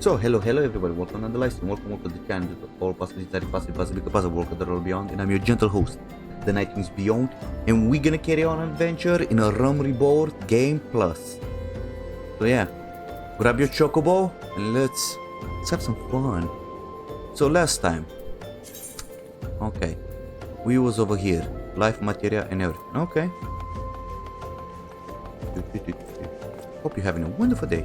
So, hello everybody, welcome to the Livestream, welcome to the channel, all possibilities, possible, work the world beyond, and I'm your gentle host, the Night Wings Beyond, and we're gonna carry on an adventure in a Realm Reborn Game Plus. So yeah, grab your chocobo, and let's have some fun. So last time, okay, we was over here, life, materia, and everything, okay. Hope you're having a wonderful day.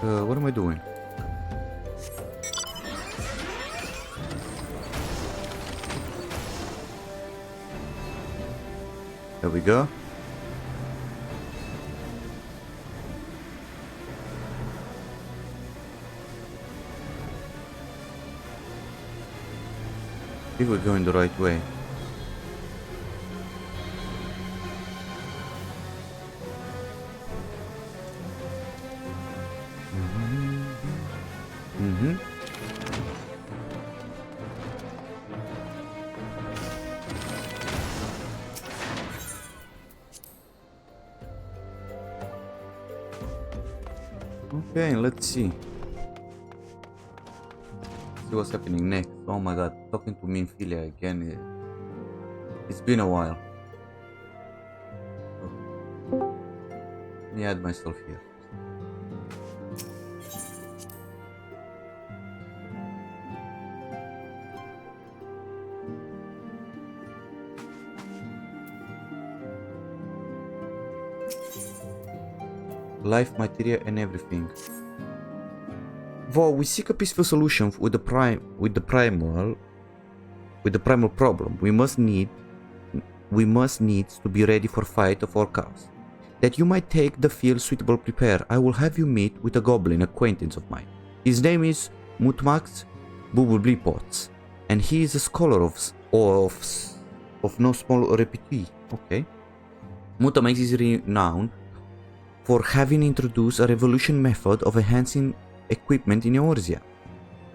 What am I doing? There we go. I think we're going the right way. Okay, let's see. See what's happening next. Oh my god, talking to me in Philia again. It's been a while. Let me add myself here. Life, materia, and everything. Though we seek a peaceful solution with the primal problem, we must need to be ready for fight of all costs. That you might take the field suitable prepare, I will have you meet with a goblin acquaintance of mine. His name is Mutmax Bubblepots, and he is a scholar of no small repute. Okay. Mutmax is renowned for having introduced a revolution method of enhancing equipment in Eorzea.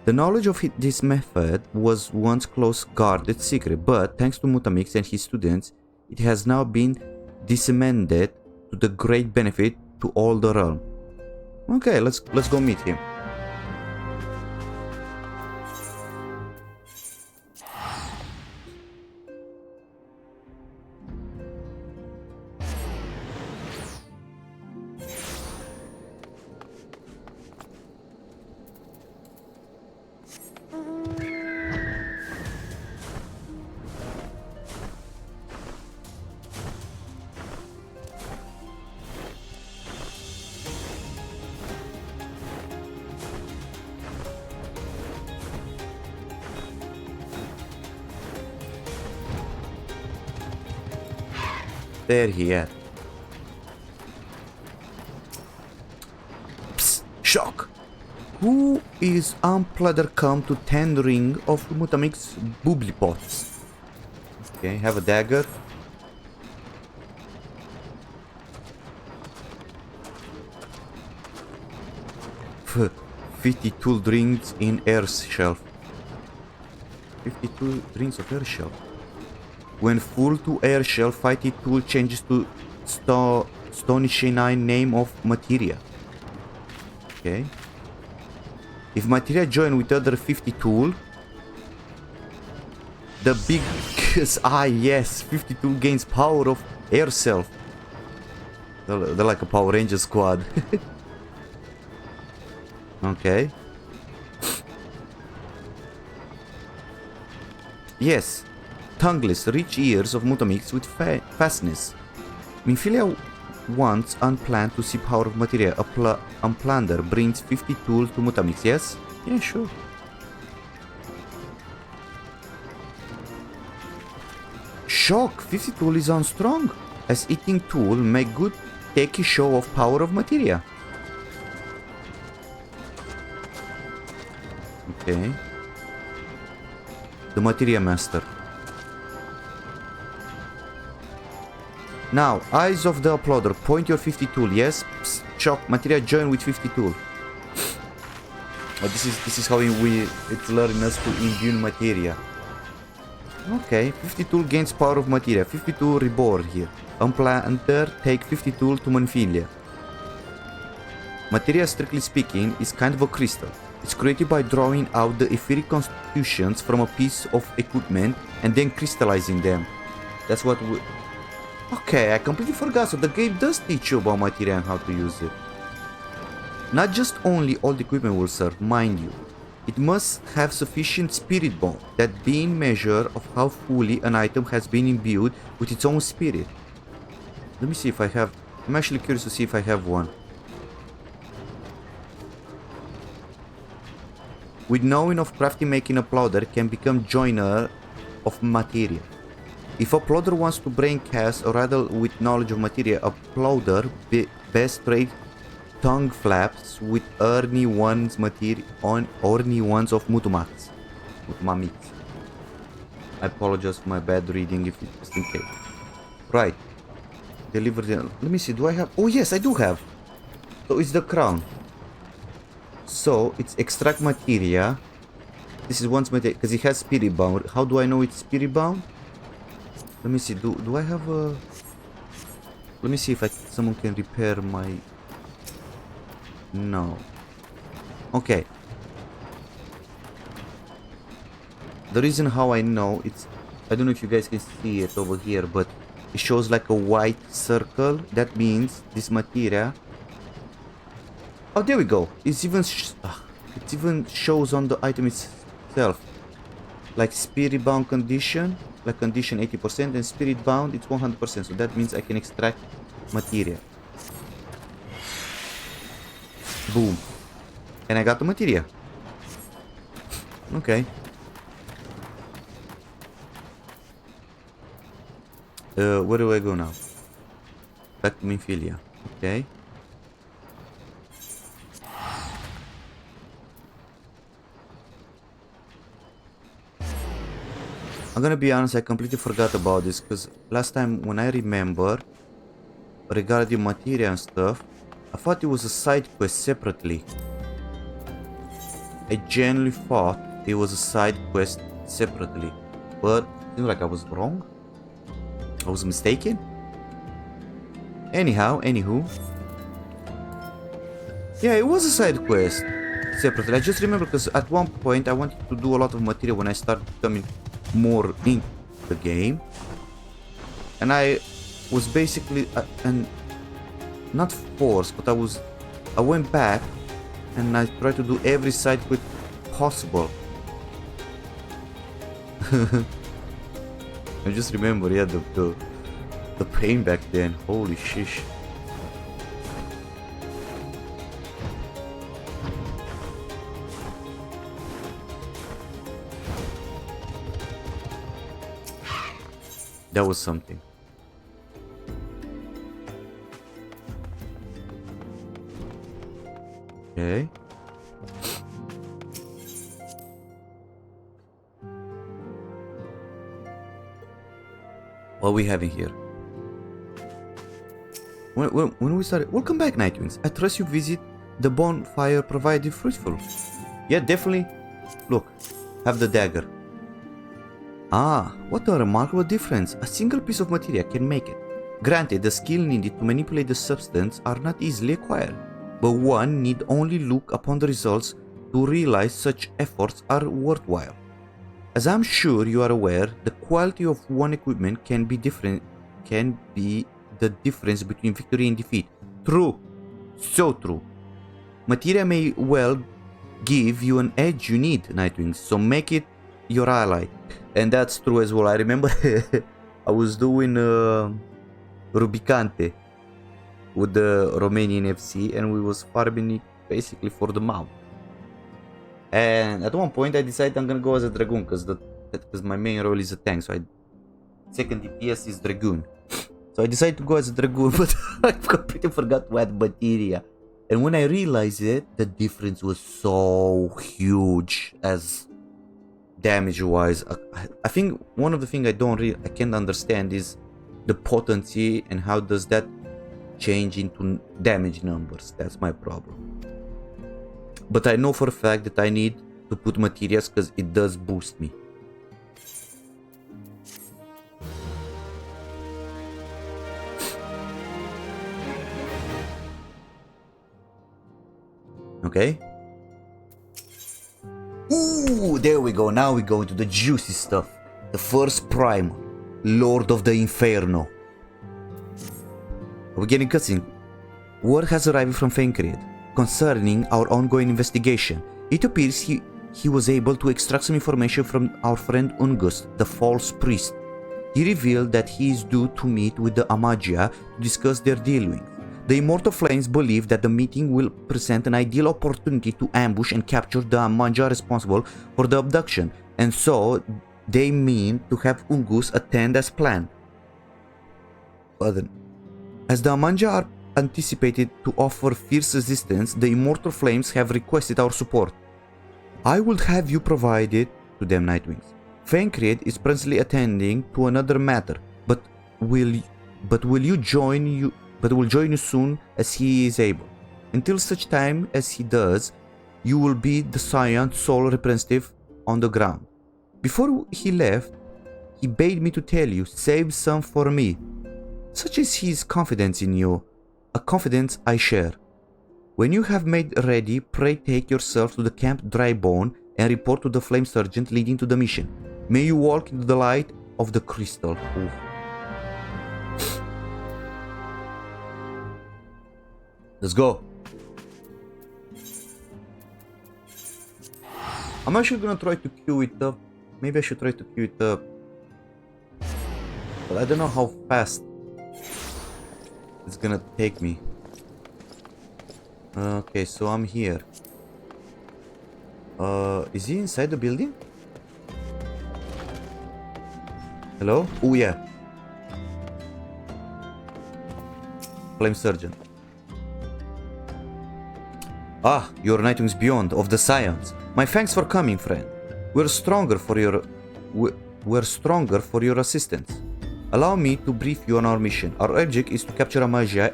The knowledge of this method was once close guarded secret, but thanks to Mutamix and his students, it has now been disseminated to the great benefit to all the realm. Okay, let's go meet him. There he is. Psst, shock! Who is unpladder come to tendering of Mutamix Bubblepots? Okay, have a dagger. Pff, 50 tool drinks in air shelf. 52 drinks of air shelf. When full to air shell, fighting tool changes to stony shine name of materia. Okay. If materia join with other 50 tool, the big yes, 50 tool gains power of air self. They're like a Power Ranger squad. Okay. Yes. Tongueless, rich ears of Mutamix with fastness. Minfilia wants unplanned to see power of materia. Unplander brings 50 tools to Mutamix, yes? Yeah, sure. Shock! 50 tool is on strong. As eating tool make good techy show of power of materia. Okay. The materia master. Now, eyes of the uploader, point your 50 tool, yes? Psst, shock, materia join with 50 tool. Oh, this is how it's learning us to imbue materia. Okay, 50 tool gains power of materia, 52 reborn here. Unplanter take 50 tool to Manfilia. Materia, strictly speaking, is kind of a crystal. It's created by drawing out the etheric constitutions from a piece of equipment and then crystallizing them. That's what we... Okay, I completely forgot, so the game does teach you about materia and how to use it. Not just only all the equipment will serve, mind you. It must have sufficient spirit bond, that being measure of how fully an item has been imbued with its own spirit. Let me see if I have... I'm actually curious to see if I have one. With knowing of crafting, making a plouder can become joiner of materia. If a plouder wants to brain cast or rattle with knowledge of materia, a plouder best trade tongue flaps with orny ones materia on orny ones of mutumats. Mutumamits. I apologize for my bad reading if it's just in case. Right. Deliver the... Let me see, do I have... Oh yes, I do have. So it's the crown. So it's extract materia. This is once materia because it has spirit bound. How do I know it's spirit bound? Let me see. Do I have a... Let me see if someone can repair my... No. Okay. The reason how I know it's... I don't know if you guys can see it over here, but it shows like a white circle. That means this materia... Oh, there we go. It's even it even shows on the item itself. Like spirit bound condition, like condition 80%, and spirit bound it's 100%. So that means I can extract materia. Boom. And I got the materia. Okay. Where do I go now? Back to Minfilia. Okay. I'm gonna be honest, I completely forgot about this because last time when I remember regarding materia and stuff, I thought it was a side quest separately. I genuinely thought it was a side quest separately, but it seems like I was wrong. I was mistaken. Anywho. Yeah, it was a side quest separately. I just remember because at one point I wanted to do a lot of material when I started becoming more in the game. And I was basically, and not forced, but I went back and I tried to do every side quest possible. I just remember, yeah, the pain back then. Holy shish. That was something. Okay. What are we having here? When we started... Welcome back, Nightwings. I trust you visit the bonfire provided fruitful. Yeah, definitely. Look, have the dagger. Ah, what a remarkable difference. A single piece of material can make it. Granted, the skill needed to manipulate the substance are not easily acquired, but one need only look upon the results to realize such efforts are worthwhile. As I'm sure you are aware, the quality of one equipment can be the difference between victory and defeat. True. So true. Materia may well give you an edge you need, Nightwings, so make it your ally. And that's true as well. I remember I was doing Rubicante with the Romanian FC and we was farming it basically for the mount. And at one point I decided I'm gonna go as a Dragoon because my main role is a tank, so second DPS is Dragoon. So I decided to go as a Dragoon, but I completely forgot to add materia. And when I realized it, the difference was so huge as damage wise. I think one of the things I can't understand is the potency and how does that change into damage numbers. That's my problem. But I know for a fact that I need to put materials because it does boost me. Okay. Ooh, there we go. Now we go into the juicy stuff. The first primal, Lord of the Inferno. We're getting cutscene. Word has arrived from Fencreed concerning our ongoing investigation. It appears he was able to extract some information from our friend Ungust, the false priest. He revealed that he is due to meet with the Amagia to discuss their dealings. The Immortal Flames believe that the meeting will present an ideal opportunity to ambush and capture the Amagia responsible for the abduction, and so they mean to have Ungust attend as planned. As the Amagia are anticipated to offer fierce resistance, the Immortal Flames have requested our support. I would have you provided to them, Nightwings. Fencreed is presently attending to another matter, but will join you soon as he is able. Until such time as he does, you will be the Scion's sole representative on the ground. Before he left, he bade me to tell you, save some for me. Such is his confidence in you, a confidence I share. When you have made ready, pray take yourself to the Camp Drybone and report to the Flame Sergeant leading to the mission. May you walk into the light of the crystal. Ooh. Let's go. I'm actually gonna try to queue it up. Maybe I should try to queue it up. But I don't know how fast it's gonna take me. Okay, so I'm here. Is he inside the building? Hello? Oh yeah. Flame Surgeon. Ah, your Nightwings Beyond of the Scions. My thanks for coming, friend. We're stronger for your assistance. Allow me to brief you on our mission. Our object is to capture Amagia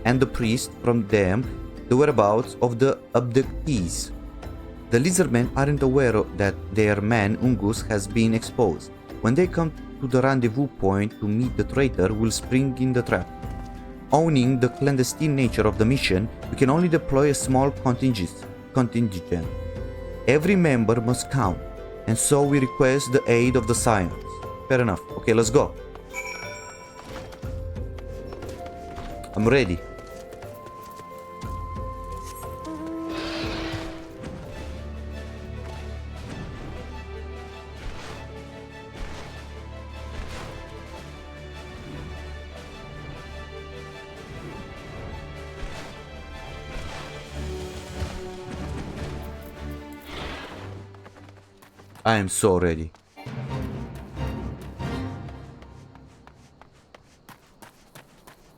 and the priest from them, the whereabouts of the abductees. The lizardmen aren't aware that their man Ungust has been exposed. When they come to the rendezvous point to meet the traitor, we'll spring in the trap. Owning the clandestine nature of the mission, we can only deploy a small contingent. Every member must count, and so we request the aid of the Scions. Fair enough. Okay, let's go. I'm ready. I am so ready.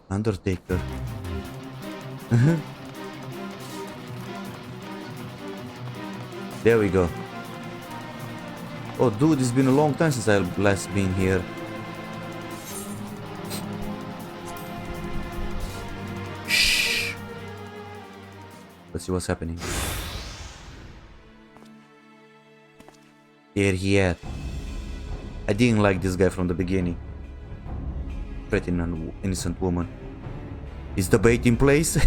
Undertaker. There we go. Oh dude, it's been a long time since I've last been here. Shh. Let's see what's happening. Here he at. I didn't like this guy from the beginning. Pretty innocent woman. Is the bait in place?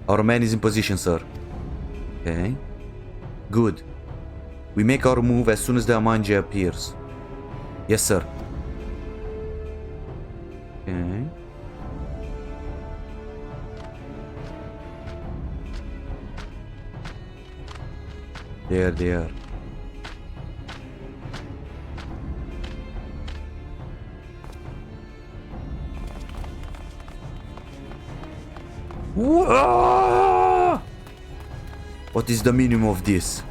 Our man is in position, sir. Okay. Good. We make our move as soon as the Amagia appears. Yes, sir. Okay. There they are. Whoa! What is the minimum of this?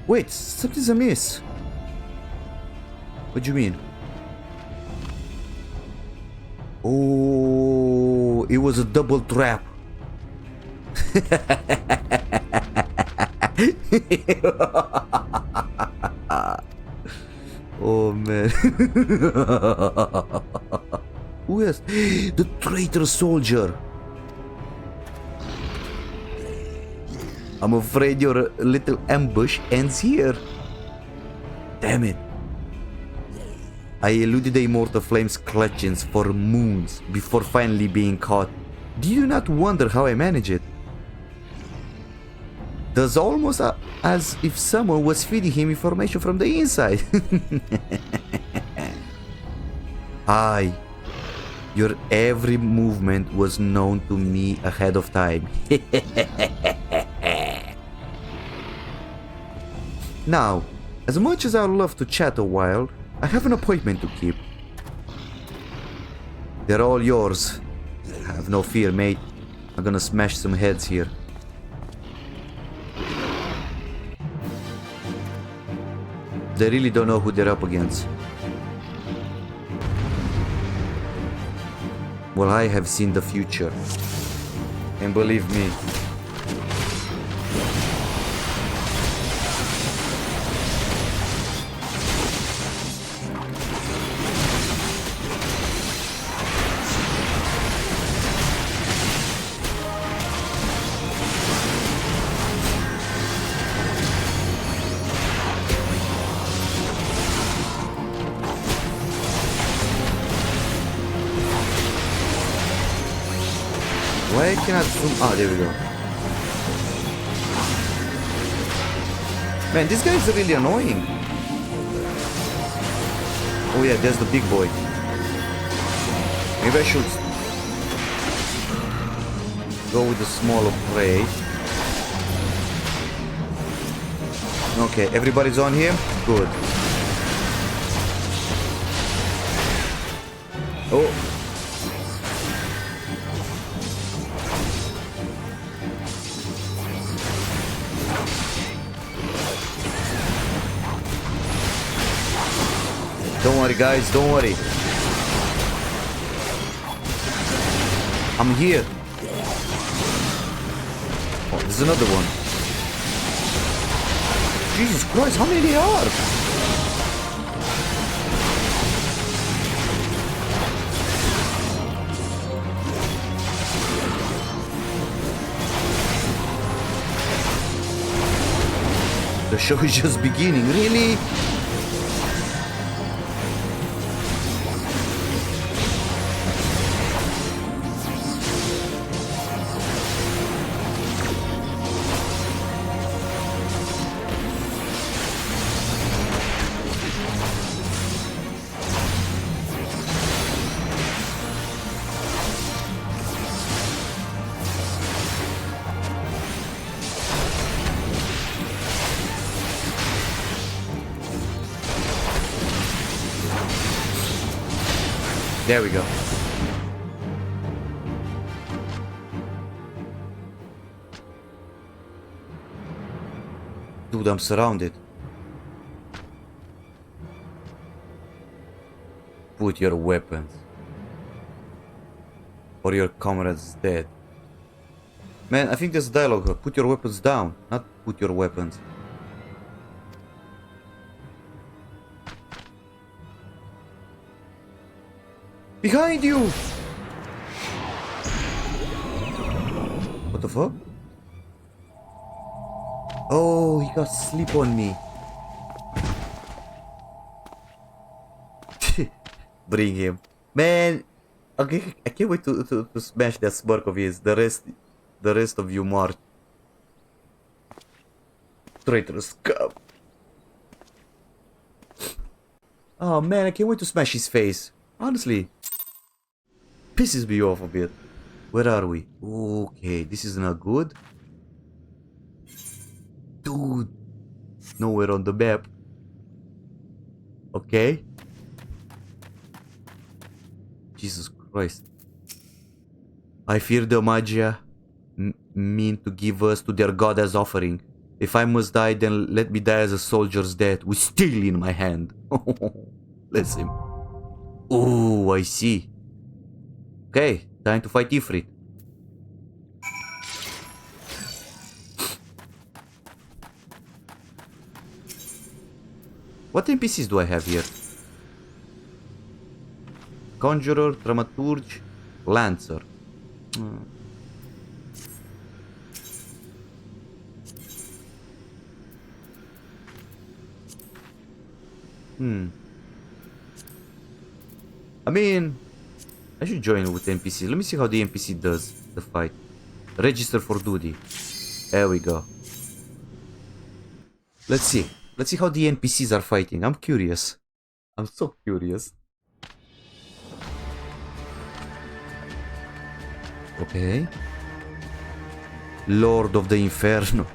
Wait, something's amiss. What do you mean? Oh, it was a double trap. Oh man. Who is the traitor soldier? I'm afraid your little ambush ends here. Damn it. I eluded the immortal flame's clutches for moons before finally being caught. Do you not wonder how I manage it? Does almost as if someone was feeding him information from the inside. Your every movement was known to me ahead of time. Now, as much as I'd love to chat a while, I have an appointment to keep. They're all yours. Have no fear, mate. I'm gonna smash some heads here. They really don't know who they're up against. Well, I have seen the future. And believe me, why I cannot zoom? Ah, there we go. Man, this guy is really annoying. Oh yeah, there's the big boy. Maybe I should go with the smaller prey. Okay, everybody's on him? Good. Oh. Don't worry, guys, don't worry. I'm here. Oh, there's another one. Jesus Christ, how many they are? The show is just beginning, really? There we go. Dude, I'm surrounded. Put your weapons. Or your comrade's dead. Man, I think there's dialogue here. Put your weapons down, not put your weapons. Behind you! What the fuck? Oh, he got sleep on me. Bring him. Man, okay, I can't wait to smash that smirk of his. The rest of you march. Traitorous scum. Oh man, I can't wait to smash his face. Honestly. Pisses me off a bit. Where are we? Okay, this is not good. Dude. Nowhere on the map. Okay. Jesus Christ. I fear the Magia mean to give us to their god as offering. If I must die, then let me die as a soldier's death with steel in my hand. Bless him. Oh, I see. Okay, time to fight Ifrit. What NPCs do I have here? Conjurer, Dramaturge, Lancer. I mean, I should join with NPC. Let me see how the NPC does the fight. Register for duty. There we go. Let's see. Let's see how the NPCs are fighting. I'm curious. I'm so curious. Okay. Lord of the Inferno.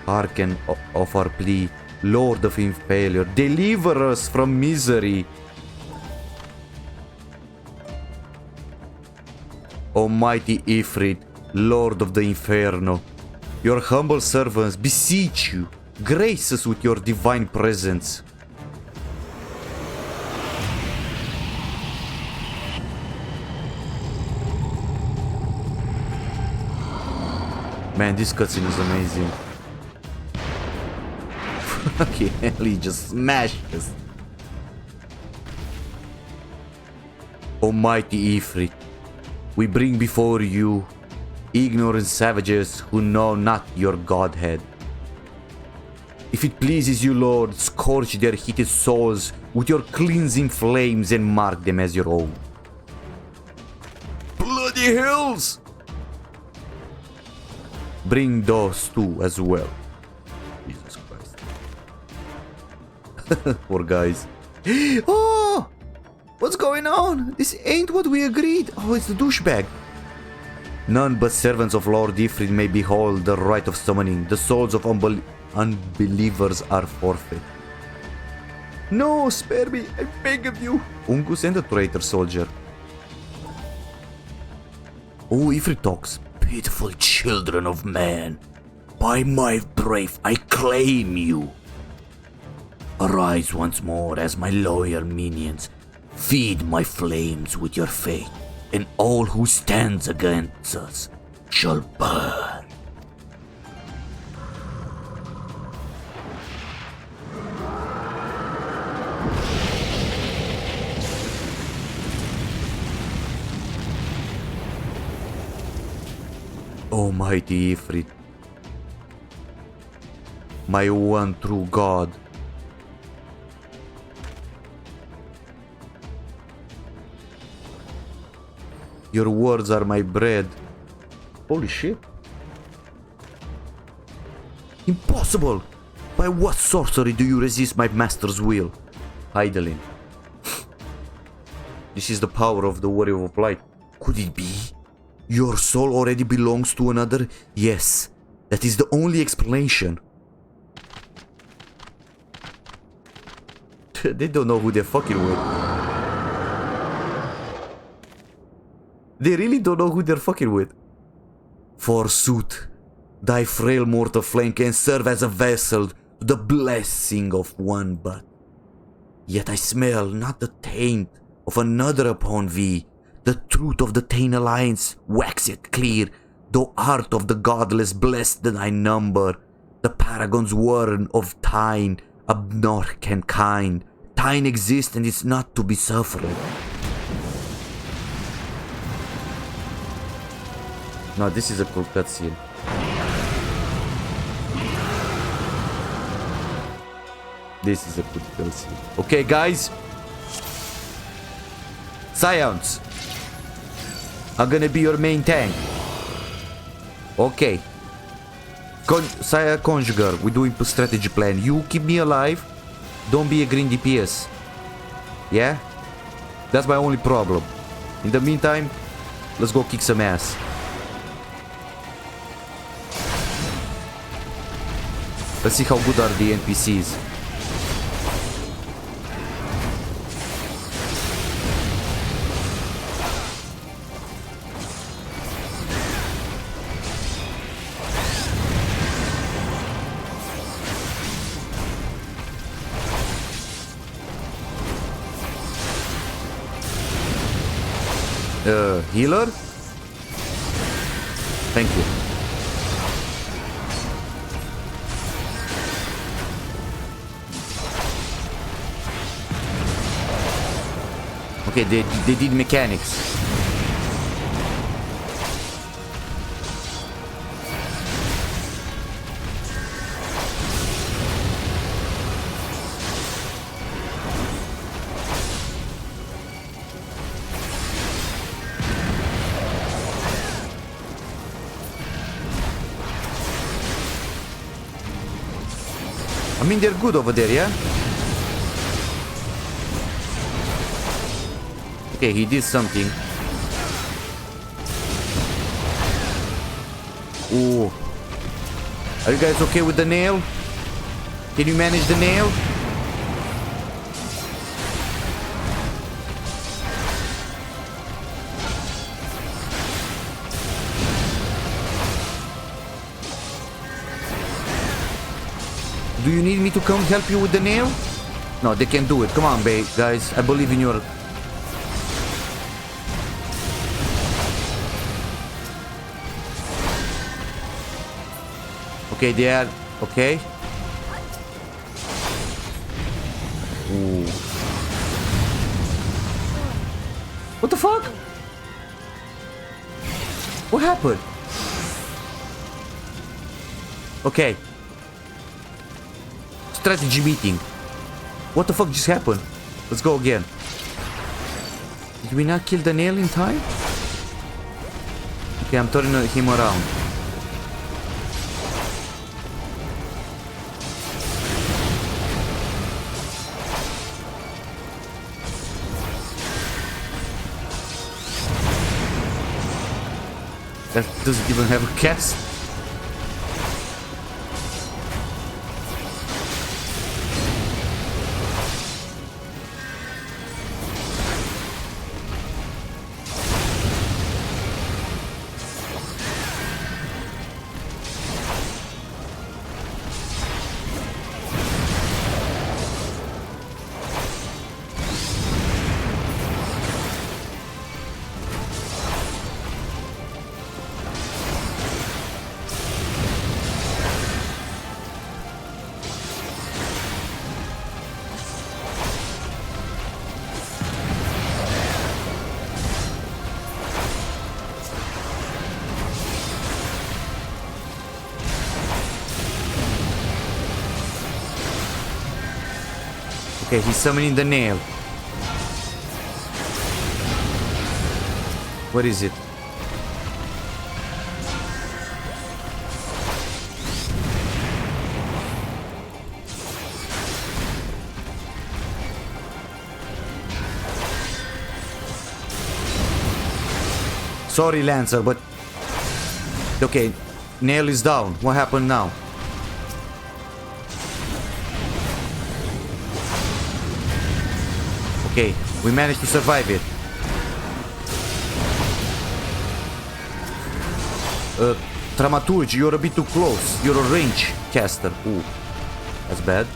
Hearken of our plea. Lord of Failure. Deliver us from misery. Almighty Ifrit, Lord of the Inferno. Your humble servants beseech you. Grace us with your divine presence. Man, this cutscene is amazing. Fucking hell, he just smashed us. Almighty Ifrit, we bring before you ignorant savages who know not your godhead. If it pleases you, Lord, scorch their heated souls with your cleansing flames and mark them as your own. Bloody hells! Bring those two as well. Jesus Christ. Poor guys. Oh! What's going on? This ain't what we agreed. Oh, it's the douchebag. None but servants of Lord Ifrit may behold the rite of summoning. The souls of unbelievers are forfeit. No, spare me, I beg of you. Ungus and the traitor soldier. Oh, Ifrit talks. Pitiful children of man, by my brave I claim you. Arise once more as my loyal minions. Feed my flames with your faith, and all who stands against us shall burn. Almighty Ifrit, my one true God, your words are my bread. Holy shit. Impossible! By what sorcery do you resist my master's will? Hydaelyn. This is the power of the Warrior of Light. Could it be? Your soul already belongs to another? Yes, that is the only explanation. They don't know who they're fucking with. They really don't know who they're fucking with. Forsooth, thy frail mortal flame can serve as a vessel to the blessing of one but. Yet I smell not the taint of another upon thee. The truth of the Tain alliance waxeth clear, though art of the godless blessed thy number. The paragon's word of Tain, abnork and kind. Tain exists and is not to be suffered. No, this is a cool cutscene. This is a good cutscene. Okay, guys. Scions. I'm gonna be your main tank. Okay. Saya Conjugar, we're doing a strategy plan. You keep me alive. Don't be a green DPS. Yeah? That's my only problem. In the meantime, let's go kick some ass. Let's see how good are the NPCs. Healer? Thank you. Okay, they did mechanics. I mean, they're good over there, yeah? Okay, he did something. Ooh. Are you guys okay with the nail? Can you manage the nail? Do you need me to come help you with the nail? No, they can do it. Come on, babe, guys. I believe in your... Okay, they are... Okay. Ooh. What the fuck? What happened? Okay. Strategy meeting. What the fuck just happened? Let's go again. Did we not kill the nail in time? Okay, I'm turning him around. That doesn't even have a cast. Okay, he's summoning the nail. What is it? Sorry, Lancer, but... Okay, nail is down. What happened now? Okay, we managed to survive it. Dramaturge, you're a bit too close. You're a range caster. Ooh, that's bad.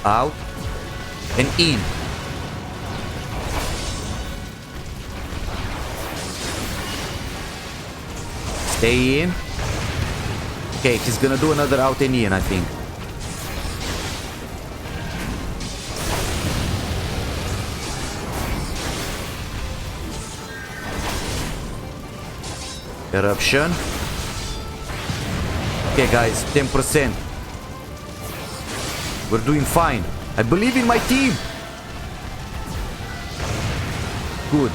Out and in. Stay in. Okay, he's gonna do another out and in, I think. Eruption. Okay, guys, 10%. We're doing fine. I believe in my team. Good.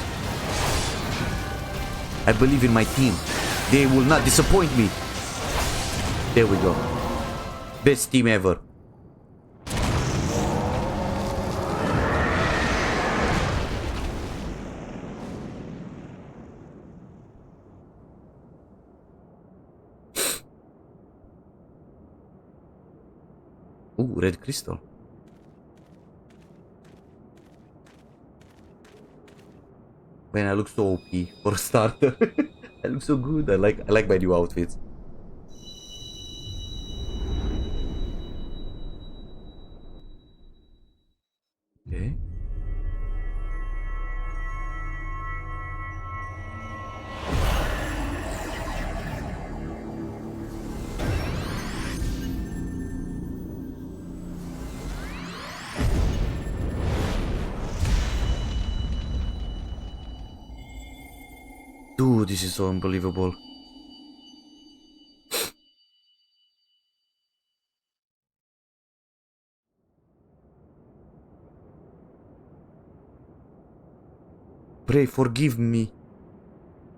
I believe in my team. They will not disappoint me. There we go. Best team ever. Ooh, red crystal. Man, I look so OP for a starter. I look so good. I like my new outfits. Okay. Dude, this is so unbelievable. Pray, forgive me.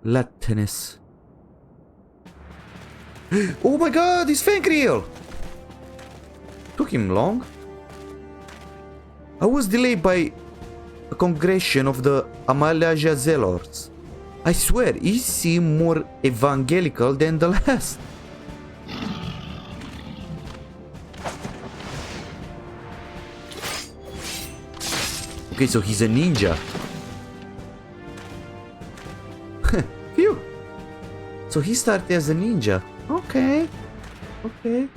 Latinus. Oh my god, it's Fencriel! Took him long. I was delayed by a congregation of the Amalaja Zealors. I swear, he seemed more evangelical than the last. Okay, so he's a ninja. Phew. So he started as a ninja. Okay. Okay.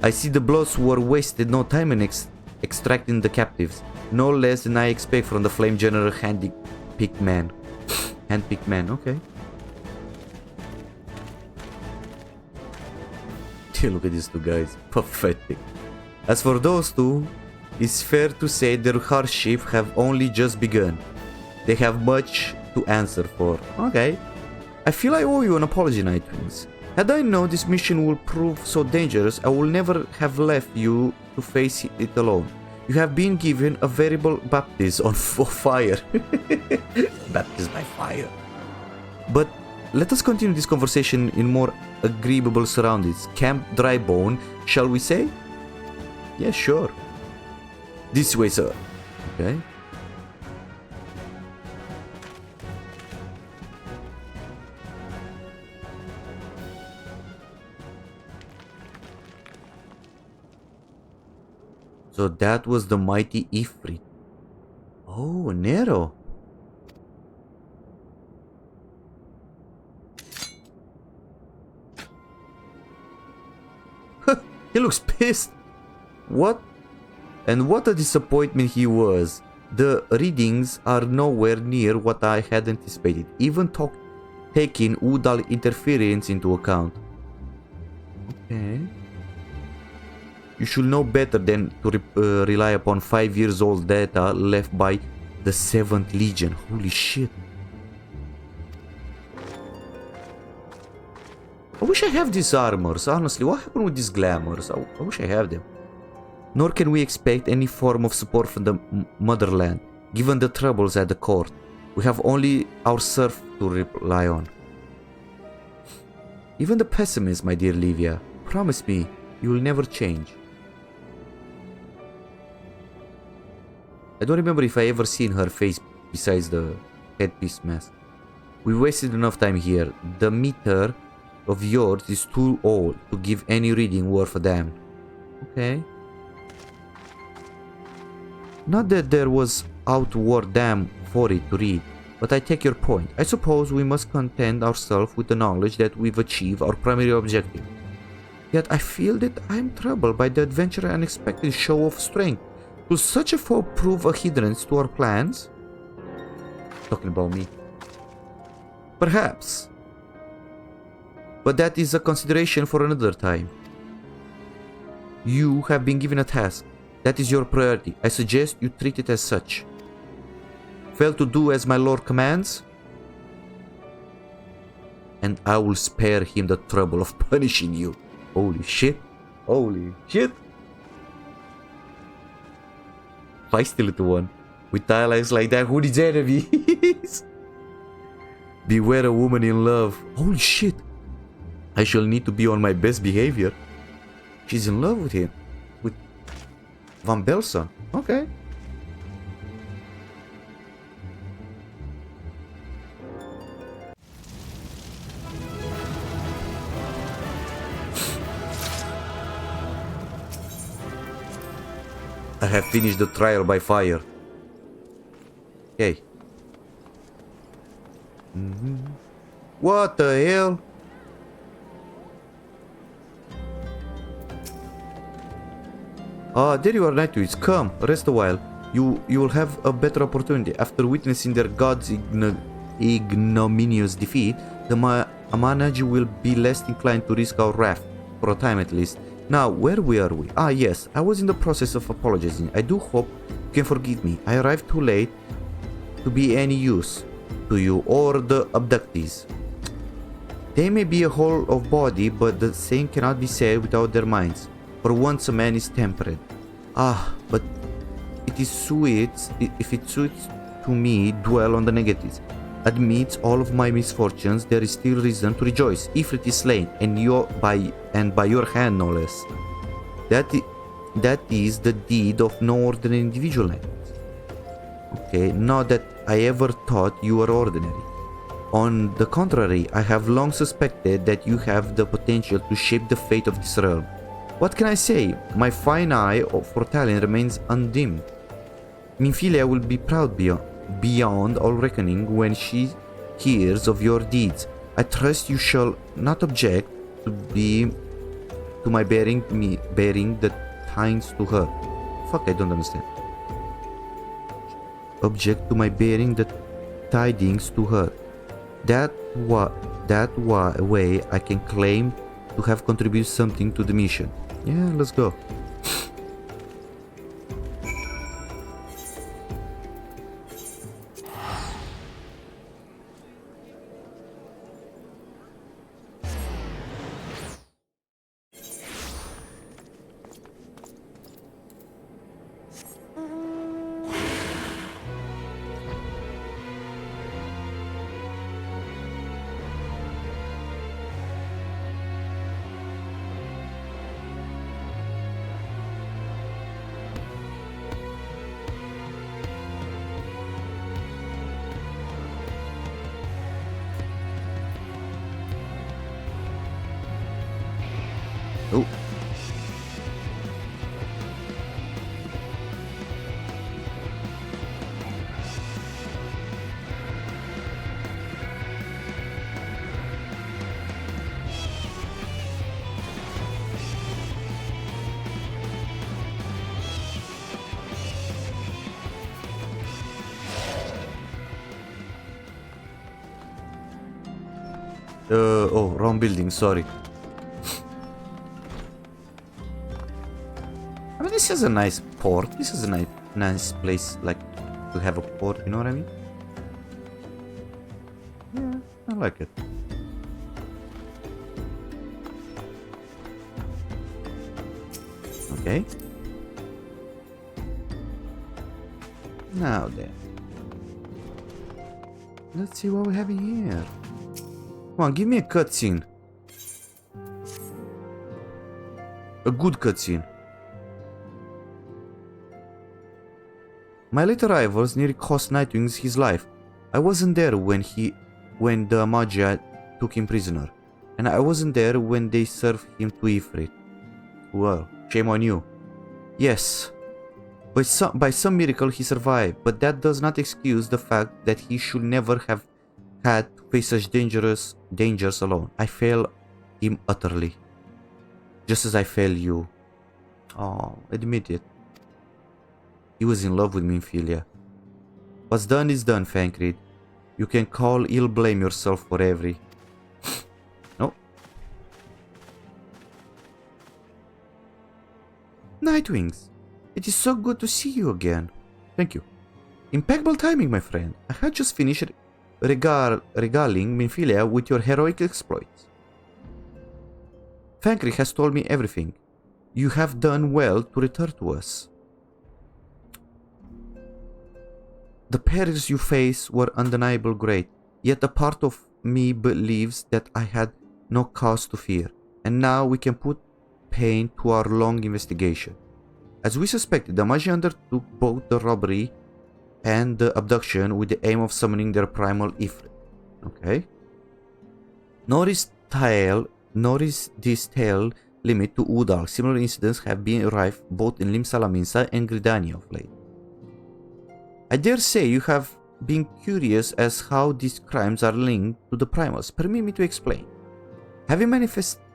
I see the Bloodsport wasted no time in extracting the captives. No less than I expect from the Flame General Handpicked Man. Handpicked Man, okay. Look at these two guys. Pathetic. As for those two, it's fair to say their hardship have only just begun. They have much to answer for. Okay. I feel I owe you an apology, Night Twins. Had I known this mission will prove so dangerous, I would never have left you to face it alone. You have been given a veritable baptism of fire. Baptism by fire. But let us continue this conversation in more agreeable surroundings. Camp Drybone, shall we say? Yeah, sure. This way, sir. Okay. So that was the mighty Ifrit. Oh, Nero. He looks pissed. What? And what a disappointment he was. The readings are nowhere near what I had anticipated, even taking Udal interference into account. Okay. You should know better than to rely upon 5 years old data left by the 7th Legion. Holy shit. I wish I have these armors. Honestly, what happened with these glamours? I wish I have them. Nor can we expect any form of support from the motherland, given the troubles at the court. We have only ourselves to rely on. Even the pessimists, my dear Livia, promise me you will never change. I don't remember if I ever seen her face besides the headpiece mask. We wasted enough time here. The meter of yours is too old to give any reading worth a damn. Okay. Not that there was outward damn for it to read, but I take your point. I suppose we must content ourselves with the knowledge that we've achieved our primary objective. Yet I feel that I am troubled by the adventure and unexpected show of strength. Will such a foe prove a hindrance to our plans? Talking about me. Perhaps. But that is a consideration for another time. You have been given a task. That is your priority. I suggest you treat it as such. Fail to do as my lord commands, and I will spare him the trouble of punishing you. Holy shit. Holy shit. Feisty little one. With dialogues like that, who needs enemies? Beware a woman in love. Holy shit. I shall need to be on my best behavior. She's in love with him. With Van Belson. Okay. I have finished the trial by fire. Okay. What the hell? There you are, Nightwitch. Come, rest a while. You will have a better opportunity. After witnessing their god's ignominious defeat, the Amanagi will be less inclined to risk our wrath, for a time at least. Now, where were we? Ah, yes, I was in the process of apologizing. I do hope you can forgive me. I arrived too late to be any use to you or the abductees. They may be a whole of body, but the same cannot be said without their minds. For once a man is temperate. Ah, but if it suits to me, dwell on the negatives. Amidst all of my misfortunes, there is still reason to rejoice. Ifrit is slain, and by your hand, no less. That is the deed of no ordinary individual. Okay, not that I ever thought you were ordinary. On the contrary, I have long suspected that you have the potential to shape the fate of this realm. What can I say? My fine eye for talent remains undimmed. Minfilia will be proud beyond all reckoning when she hears of your deeds. I trust you shall not object to my bearing the tidings to her. Fuck, I don't understand. Object to my bearing the tidings to her. That way I can claim to have contributed something to the mission. Yeah, let's go. Oh. Wrong building, sorry. I mean, this is a nice port. This is a nice place, like, to have a port, you know what I mean? Yeah, I like it. Okay. Now then. Let's see what we have in here. Come on, give me a cutscene. A good cutscene. My late arrivals nearly cost Nightwing his life. I wasn't there when the Magi took him prisoner, and I wasn't there when they served him to Ifrit. Well, shame on you. Yes, by some miracle he survived, but that does not excuse the fact that he should never have had to face such dangers alone. I fail him utterly, just as I fail you. Oh, admit it. He was in love with Minfilia. What's done is done, Fankreed. You can ill blame yourself for every... No. Nightwings, it is so good to see you again. Thank you. Impeccable timing, my friend. I had just finished regaling Minfilia with your heroic exploits. Fankreed has told me everything. You have done well to return to us. The perils you face were undeniably great, yet a part of me believes that I had no cause to fear, and now we can put pain to our long investigation. As we suspected, the Magi undertook both the robbery and the abduction with the aim of summoning their primal Ifrit. Okay. Nor is this tale limit to Udal. Similar incidents have been rife both in Lim Salaminsa and Gridania of late. I dare say you have been curious as how these crimes are linked to the primals. Permit me to explain. Having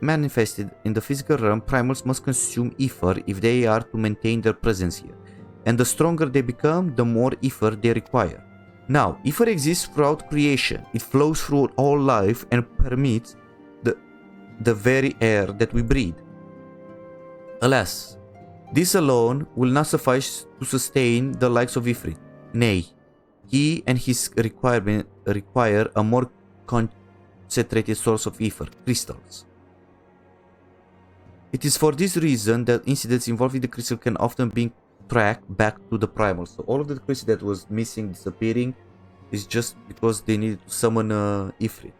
manifested in the physical realm, primals must consume ether if they are to maintain their presence here. And the stronger they become, the more ether they require. Now, ether exists throughout creation. It flows through all life and permeates the very air that we breathe. Alas, this alone will not suffice to sustain the likes of Ifrit. Nay, he and his require a more concentrated source of ether, crystals. It is for this reason that incidents involving the crystal can often be tracked back to the primal. So all of the crystal that was missing, disappearing, It's just because they need to summon Ifrit.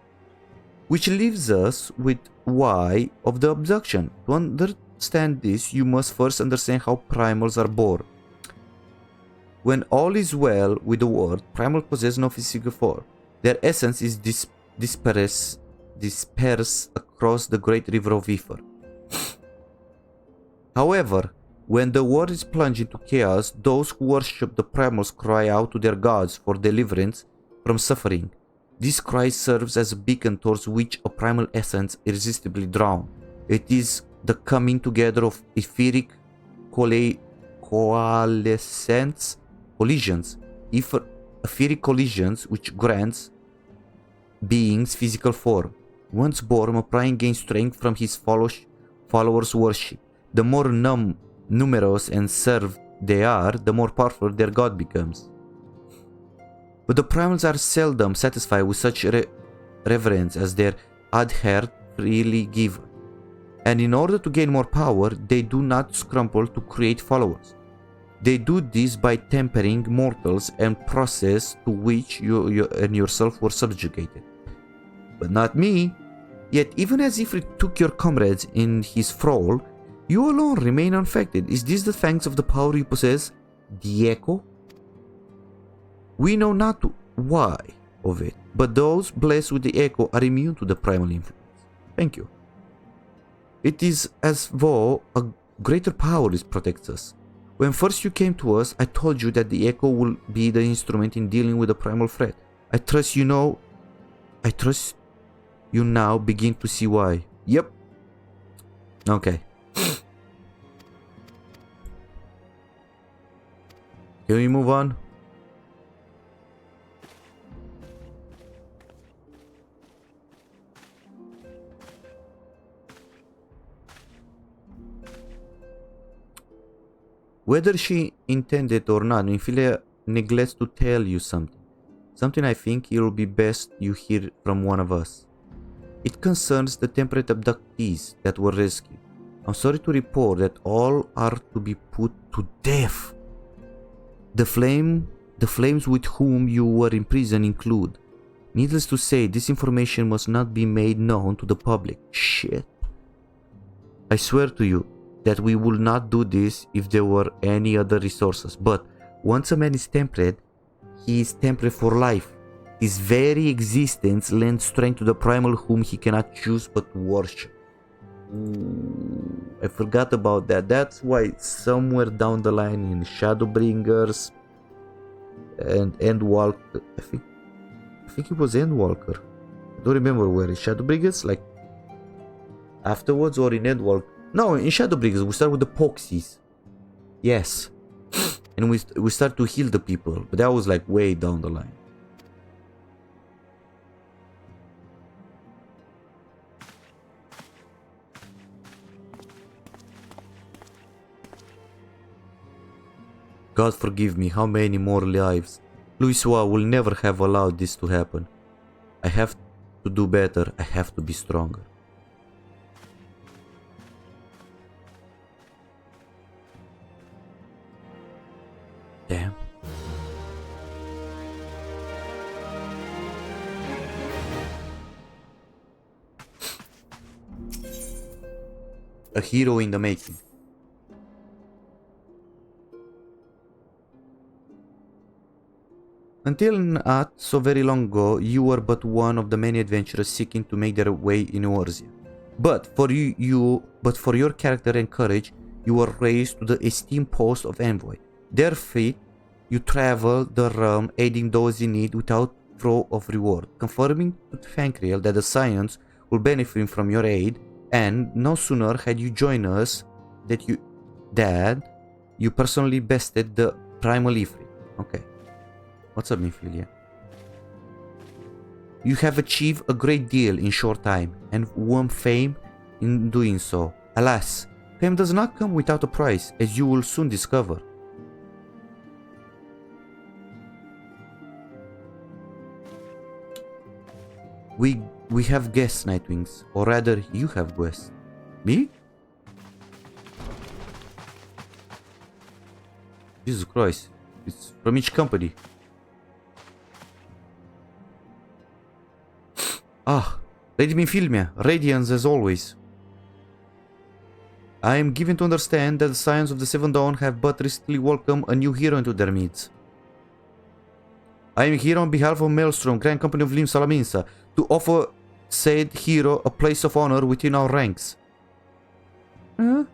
Which leaves us with why of the abduction. To understand this, you must first understand how primals are born. When all is well with the world, primal possess no physical form. Their essence is dispersed across the great river of Ether. However, when the world is plunged into chaos, those who worship the primals cry out to their gods for deliverance from suffering. This cry serves as a beacon towards which a primal essence irresistibly drawn. It is the coming together of etheric etheric collisions which grants beings physical form. Once born, a prime gains strength from his followers' worship. The more numerous and served they are, the more powerful their god becomes. But the primals are seldom satisfied with such reverence as their adhered freely given. And in order to gain more power, they do not scruple to create followers. They do this by tempering mortals and process to which you and yourself were subjugated. But not me. Yet even as Ifrit took your comrades in his thrall, you alone remain unaffected. Is this the thanks of the power you possess? The echo? We know not why of it, but those blessed with the echo are immune to the primal influence. Thank you. It is as though a greater power protects us. When first you came to us, I told you that the echo will be the instrument in dealing with the primal threat. I trust you now begin to see why. Yep. Okay. Can we move on? Whether she intended or not, Minfilia neglects to tell you something. Something I think it will be best you hear from one of us. It concerns the temperate abductees that were rescued. I'm sorry to report that all are to be put to death. The flames with whom you were imprisoned include. Needless to say, this information must not be made known to the public. Shit. I swear to you that we would not do this if there were any other resources. But once a man is temperate, he is temperate for life. His very existence lends strength to the primal whom he cannot choose but worship. I forgot about that. That's why somewhere down the line in Shadowbringers and Endwalker, I think it was Endwalker. I don't remember where. In Shadowbringers, like afterwards, or in Endwalker? No, in Shadowbringers we start with the Poxies. Yes, and we start to heal the people, but that was like way down the line. God forgive me, how many more lives? Louisoix will never have allowed this to happen. I have to do better, I have to be stronger. Damn. A hero in the making. Until not so very long ago, you were but one of the many adventurers seeking to make their way in Eorzea. But for your character and courage, you were raised to the esteemed post of envoy. Therefore, you travel the realm, aiding those in need without throw of reward, confirming to Thancreel that the Scions will benefit from your aid. And no sooner had you joined us that you personally bested the primal Ifrit. Okay. What's up, Minfilia? You have achieved a great deal in short time, and won fame in doing so. Alas, fame does not come without a price, as you will soon discover. We have guests, Nightwings, or rather, you have guests. Me? Jesus Christ, it's from each company. Ah, Lady Minfilmia, radiance as always. I am given to understand that the Scions of the Seven Dawn have but recently welcomed a new hero into their midst. I am here on behalf of Maelstrom, Grand Company of Lim Salaminsa, to offer said hero a place of honor within our ranks. Huh?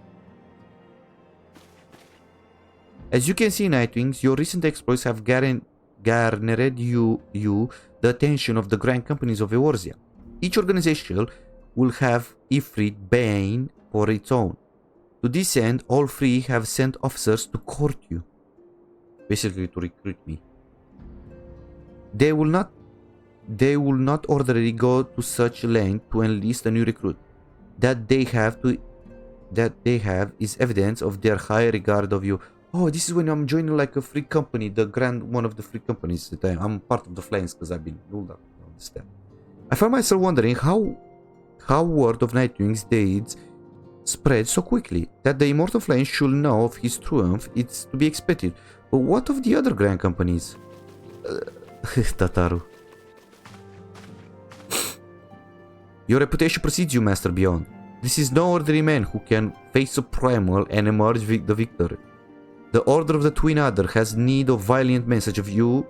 As you can see, Nightwings, your recent exploits have garnered you the attention of the Grand Companies of Eorzea. Each organization will have Ifrit Bane for its own. To this end, all three have sent officers to court you. Basically to recruit me. They will not ordinarily go to such length to enlist a new recruit. That they have is evidence of their high regard of you. Oh, this is when I'm joining like a free company, one of the free companies that I'm part of the Flames because I've been ruled out. I understand. I find myself wondering how word of Nightwing's deeds spread so quickly. That the Immortal Flames should know of his triumph, it's to be expected. But what of the other grand companies? Tataru. Your reputation precedes you, Master Beyond. This is no ordinary man who can face a primal and emerge the victor. The Order of the Twin Adder has need of valiant men such as you.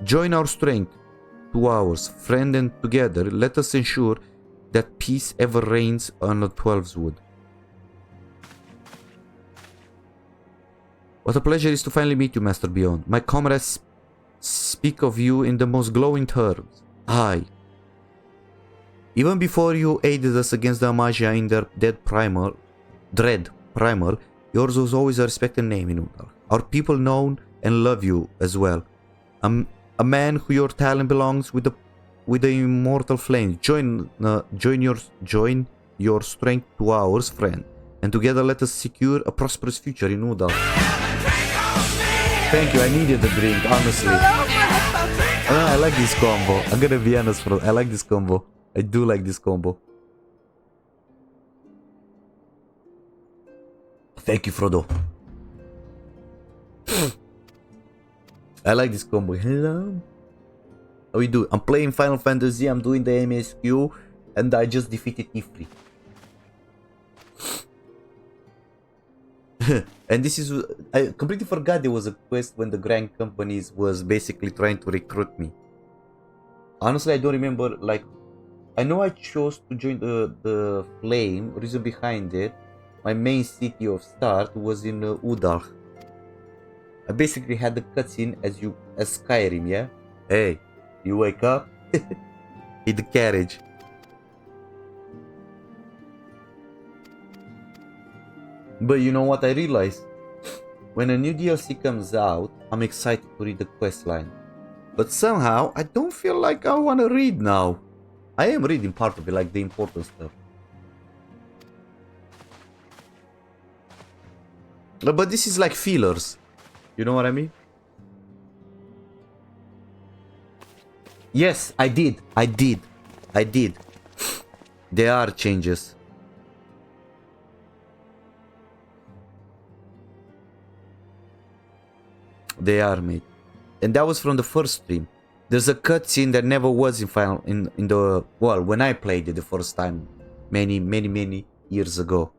Join our strength to ours, friend, and together let us ensure that peace ever reigns on the Twelve's Wood. What a pleasure it is to finally meet you, Master Beyond. My comrades speak of you in the most glowing terms. Aye. Even before you aided us against the Amasia in their dread primal, yours was always a respected name in Udal. Our people know and love you as well. A man who your talent belongs with the immortal flames. Join your strength to ours, friend, and together let us secure a prosperous future in Udal. Thank you, I needed the drink, honestly. I like this combo. I'm gonna be honest, bro. I like this combo. I do like this combo. Thank you, Frodo. I like this combo. Hello. How we do? I'm playing Final Fantasy. I'm doing the MSQ, and I just defeated Ifrit. And this is... I completely forgot there was a quest when the Grand Companies was basically trying to recruit me. Honestly, I don't remember, like... I know I chose to join the Flame. Reason behind it, my main city of start was in Udal. I basically had the cutscene as Skyrim, yeah? Hey, you wake up? Hit the carriage. But you know what I realized? When a new DLC comes out, I'm excited to read the questline. But somehow, I don't feel like I want to read now. I am reading part of it, like the important stuff. But this is like fillers. You know what I mean? Yes, I did. There are changes. They are, mate. And that was from the first stream. There's a cutscene that never was in the well, when I played it the first time many years ago.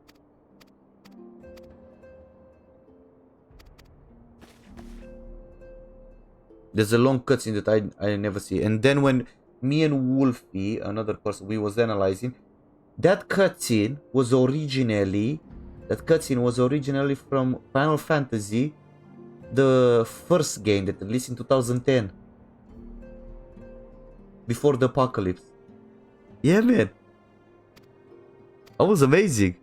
There's a long cutscene that I never see. And then when me and Wolfie, another person, we was analyzing, that cutscene was originally from Final Fantasy, the first game that released in 2010. Before the apocalypse. Yeah, man. That was amazing.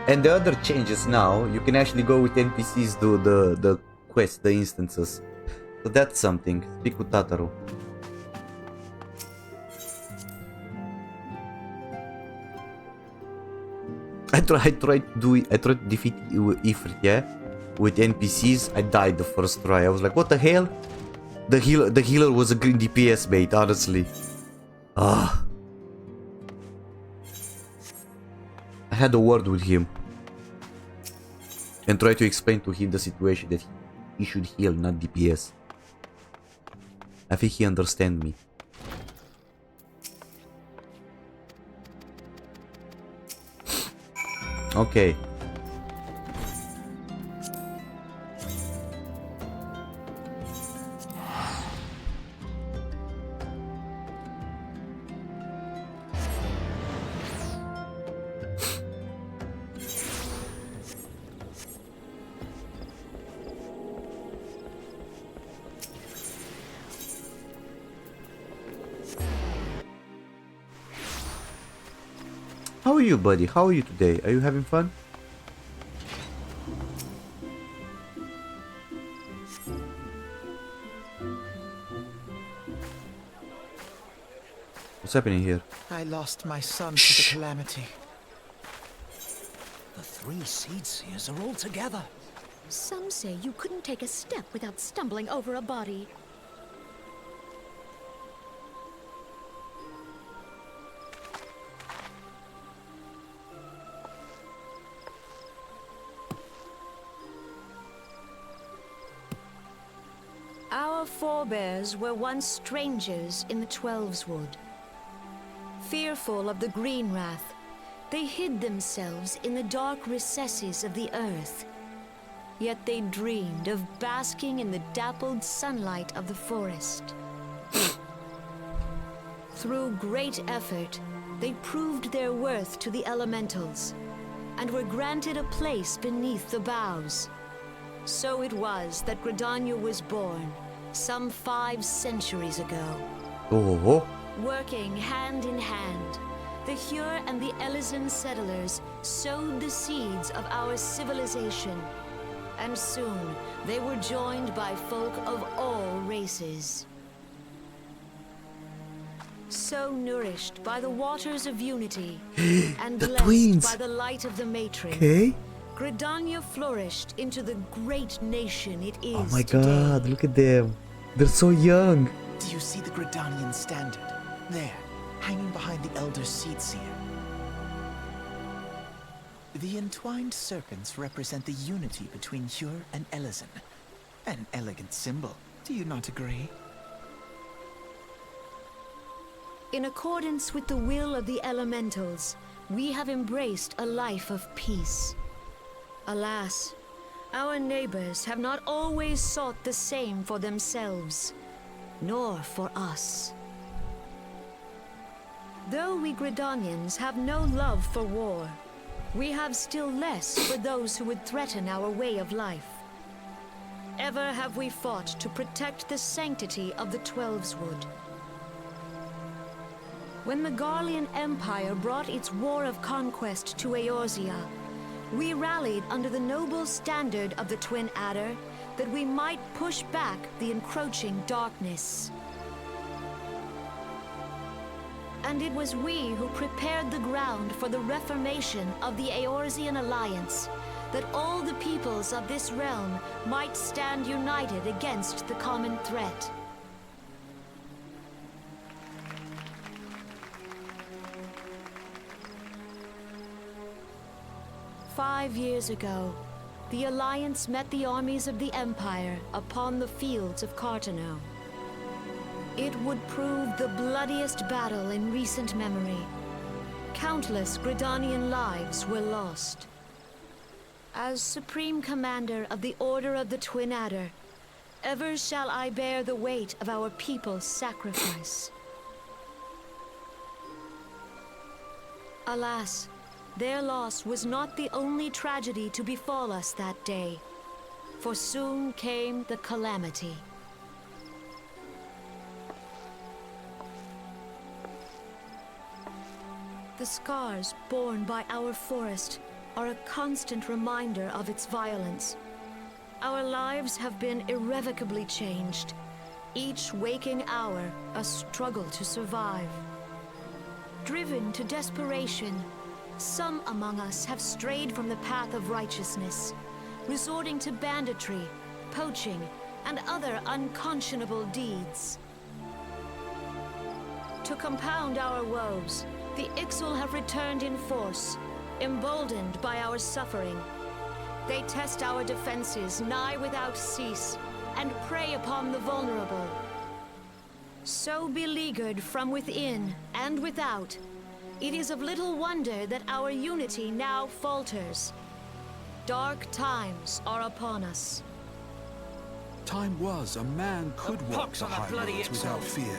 And the other changes now, you can actually go with NPCs do the quest, the instances. So that's something. Speak with Tataru. I tried to defeat Ifrit, yeah, with NPCs. I died the first try. I was like, what the hell? The healer was a green DPS, mate, honestly. Ah. had a word with him and try to explain to him the situation that he should heal, not DPS. I think he understands me. Okay. How are you, buddy? How are you today? Are you having fun? What's happening here? I lost my son to the calamity. The 3 seed seers are all together. Some say you couldn't take a step without stumbling over a body. Our forebears were once strangers in the Twelveswood. Fearful of the green wrath, they hid themselves in the dark recesses of the earth. Yet they dreamed of basking in the dappled sunlight of the forest. Through great effort, they proved their worth to the elementals, and were granted a place beneath the boughs. So it was that Gridania was born, some 5 centuries ago. Oh. Working hand in hand, the Hyur and the Elysian settlers sowed the seeds of our civilization, and soon they were joined by folk of all races. So nourished by the waters of unity, and The blessed twins. by the light of the matron, Okay. Gridania flourished into the great nation it is Oh my today. god, look at them. They're so young. Do you see the Gridanian standard? There, hanging behind the Elder Seed Seer. The entwined serpents represent the unity between Hyur and Elysian. An elegant symbol, do you not agree? In accordance with the will of the elementals, we have embraced a life of peace. Alas, our neighbors have not always sought the same for themselves, nor for us. Though we Gridanians have no love for war, we have still less for those who would threaten our way of life. Ever have we fought to protect the sanctity of the Twelveswood. When the Garlean Empire brought its war of conquest to Eorzea, we rallied under the noble standard of the Twin Adder that we might push back the encroaching darkness. And it was we who prepared the ground for the reformation of the Eorzean Alliance, that all the peoples of this realm might stand united against the common threat. "5 years ago, the Alliance met the armies of the Empire upon the fields of Cartano. It would prove the bloodiest battle in recent memory. Countless Gridanian lives were lost. As Supreme Commander of the Order of the Twin Adder, ever shall I bear the weight of our people's sacrifice. Alas, their loss was not the only tragedy to befall us that day, for soon came the calamity. The scars borne by our forest are a constant reminder of its violence. Our lives have been irrevocably changed, each waking hour a struggle to survive. Driven to desperation, some among us have strayed from the path of righteousness, resorting to banditry, poaching, and other unconscionable deeds. To compound our woes, the Ixal have returned in force, emboldened by our suffering. They test our defenses nigh without cease, and prey upon the vulnerable. So beleaguered from within and without, it is of little wonder that our unity now falters. Dark times are upon us. Time was a man could walk the high roads without fear.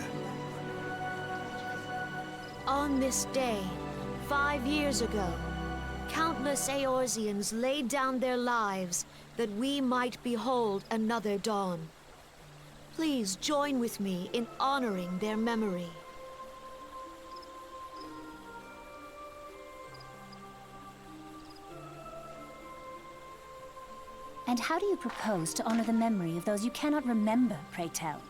On this day, 5 years ago, countless Eorzeans laid down their lives that we might behold another dawn. Please join with me in honoring their memory. And how do you propose to honor the memory of those you cannot remember, pray tell?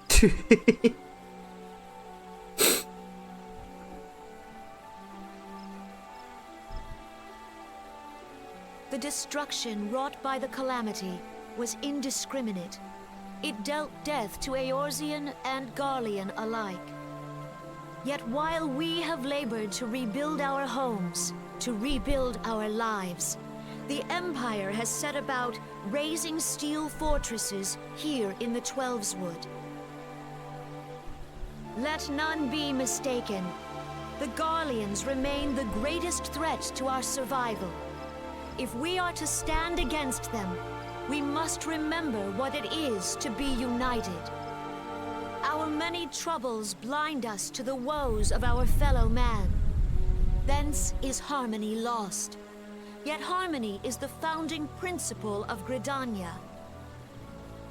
The destruction wrought by the calamity was indiscriminate. It dealt death to Eorzean and Garlean alike. Yet while we have labored to rebuild our homes, to rebuild our lives, the Empire has set about raising steel fortresses here in the Twelveswood. Let none be mistaken. The Garleans remain the greatest threat to our survival. If we are to stand against them, we must remember what it is to be united. Our many troubles blind us to the woes of our fellow man. Thence is harmony lost. Yet harmony is the founding principle of Gridania.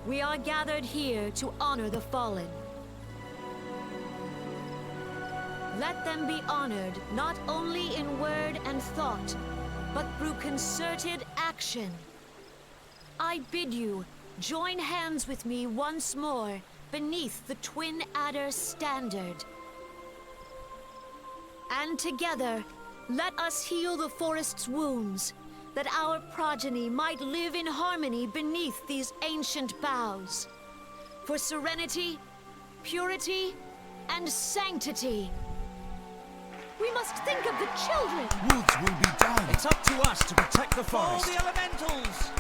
We are gathered here to honor the fallen. Let them be honored not only in word and thought, but through concerted action. I bid you join hands with me once more beneath the Twin Adder standard. And together, let us heal the forest's wounds, that our progeny might live in harmony beneath these ancient boughs. For serenity, purity, and sanctity. We must think of the children! Woods will be done. It's up to us to protect the forest. All the elementals!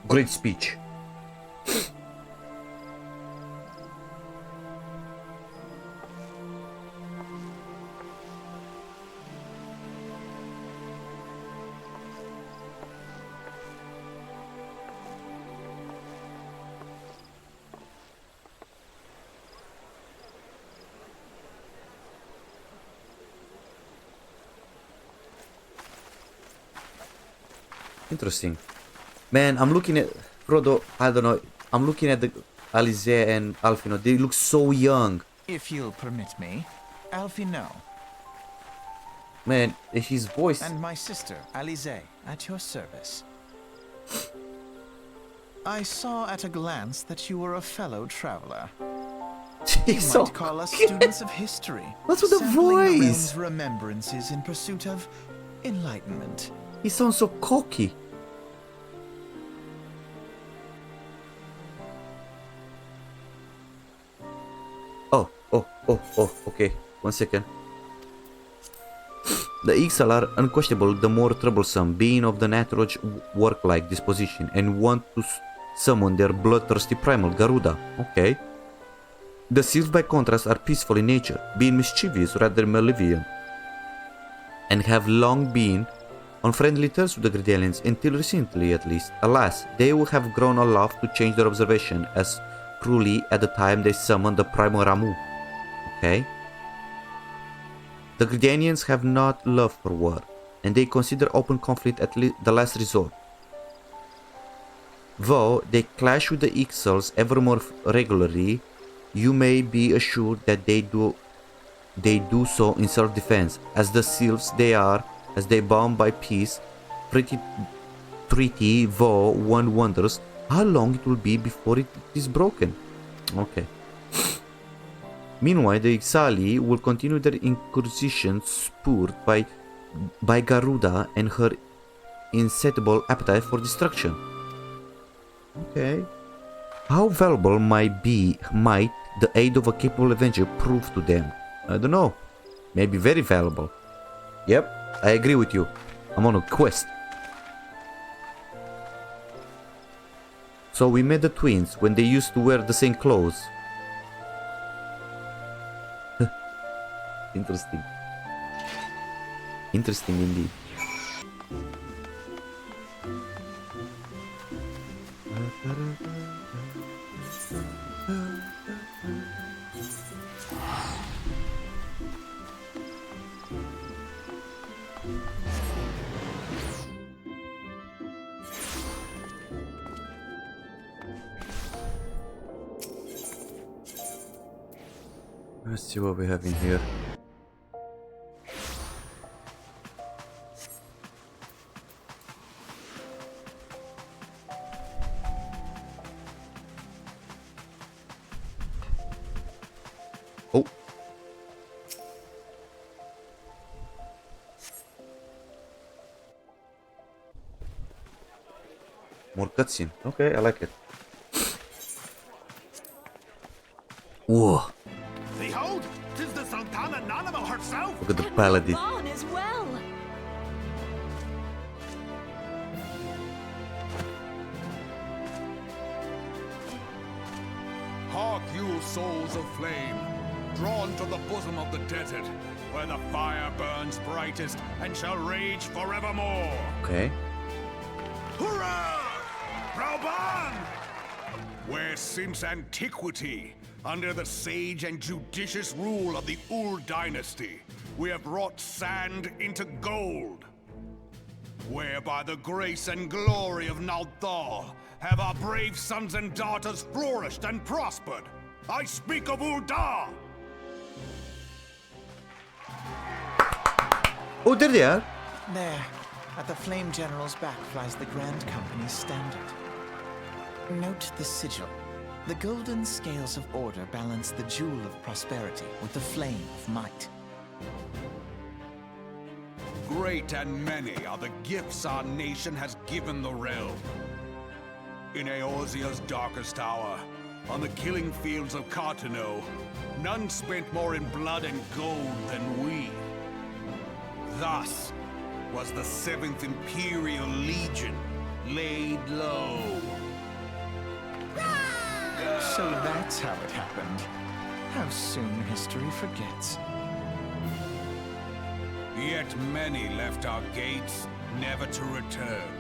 Great speech. Interesting. Man, I'm looking at Frodo, I don't know, I'm looking at the Eorzea and Alfino. They look so young. If you'll permit me, Alfino. Man, his voice. And my sister, Alize, at your service. I saw at a glance that you were a fellow traveler. You He's so might call us students of history. What's with the sampling voice? realm's remembrances in pursuit of enlightenment. He sounds so cocky. Okay. 1 second. The Ixal are unquestionable the more troublesome, being of the natural work-like disposition, and want to summon their bloodthirsty primal Garuda. Okay. The Sylphs, by contrast, are peaceful in nature, being mischievous rather than malevolent, and have long been on friendly terms with the Gridanians, until recently at least. Alas, they will have grown aloft to change their observation as cruelly at the time they summoned the primal Ramu. Okay. The Gridanians have not love for war, and they consider open conflict at the last resort. Though they clash with the Ixals ever more regularly, you may be assured that they do so in self-defense, as the Sylphs they are, as they bound by peace, treaty, though one wonders how long it will be before it is broken. Okay. Meanwhile, the Ixali will continue their incursions spurred by Garuda and her insatiable appetite for destruction. Okay. How valuable might the aid of a capable avenger prove to them? I don't know. Maybe very valuable. Yep, I agree with you. I'm on a quest. So we met the twins when they used to wear the same clothes. Interesting. Interesting indeed. Let's see what we have in here. Oh. More cutscene. Okay, I like it. Whoa. Behold, 'tis the Sultana Nanama herself. Look at the paladin. Vaughn as well. Hark you, souls of flame, drawn to the bosom of the desert, where the fire burns brightest and shall rage forevermore. Okay. Hurrah! Rauban! Where since antiquity, under the sage and judicious rule of the Ul dynasty, we have wrought sand into gold. Where by the grace and glory of Nalthal have our brave sons and daughters flourished and prospered. I speak of Ul'dah! Oh, there they are. There, at the Flame General's back flies the Grand Company's standard. Note the sigil. The golden scales of order balance the jewel of prosperity with the flame of might. Great and many are the gifts our nation has given the realm. In Eorzea's darkest hour, on the killing fields of Cartano, none spent more in blood and gold than we. Thus was the 7th Imperial Legion laid low. So that's how it happened. How soon history forgets. Yet many left our gates, never to return.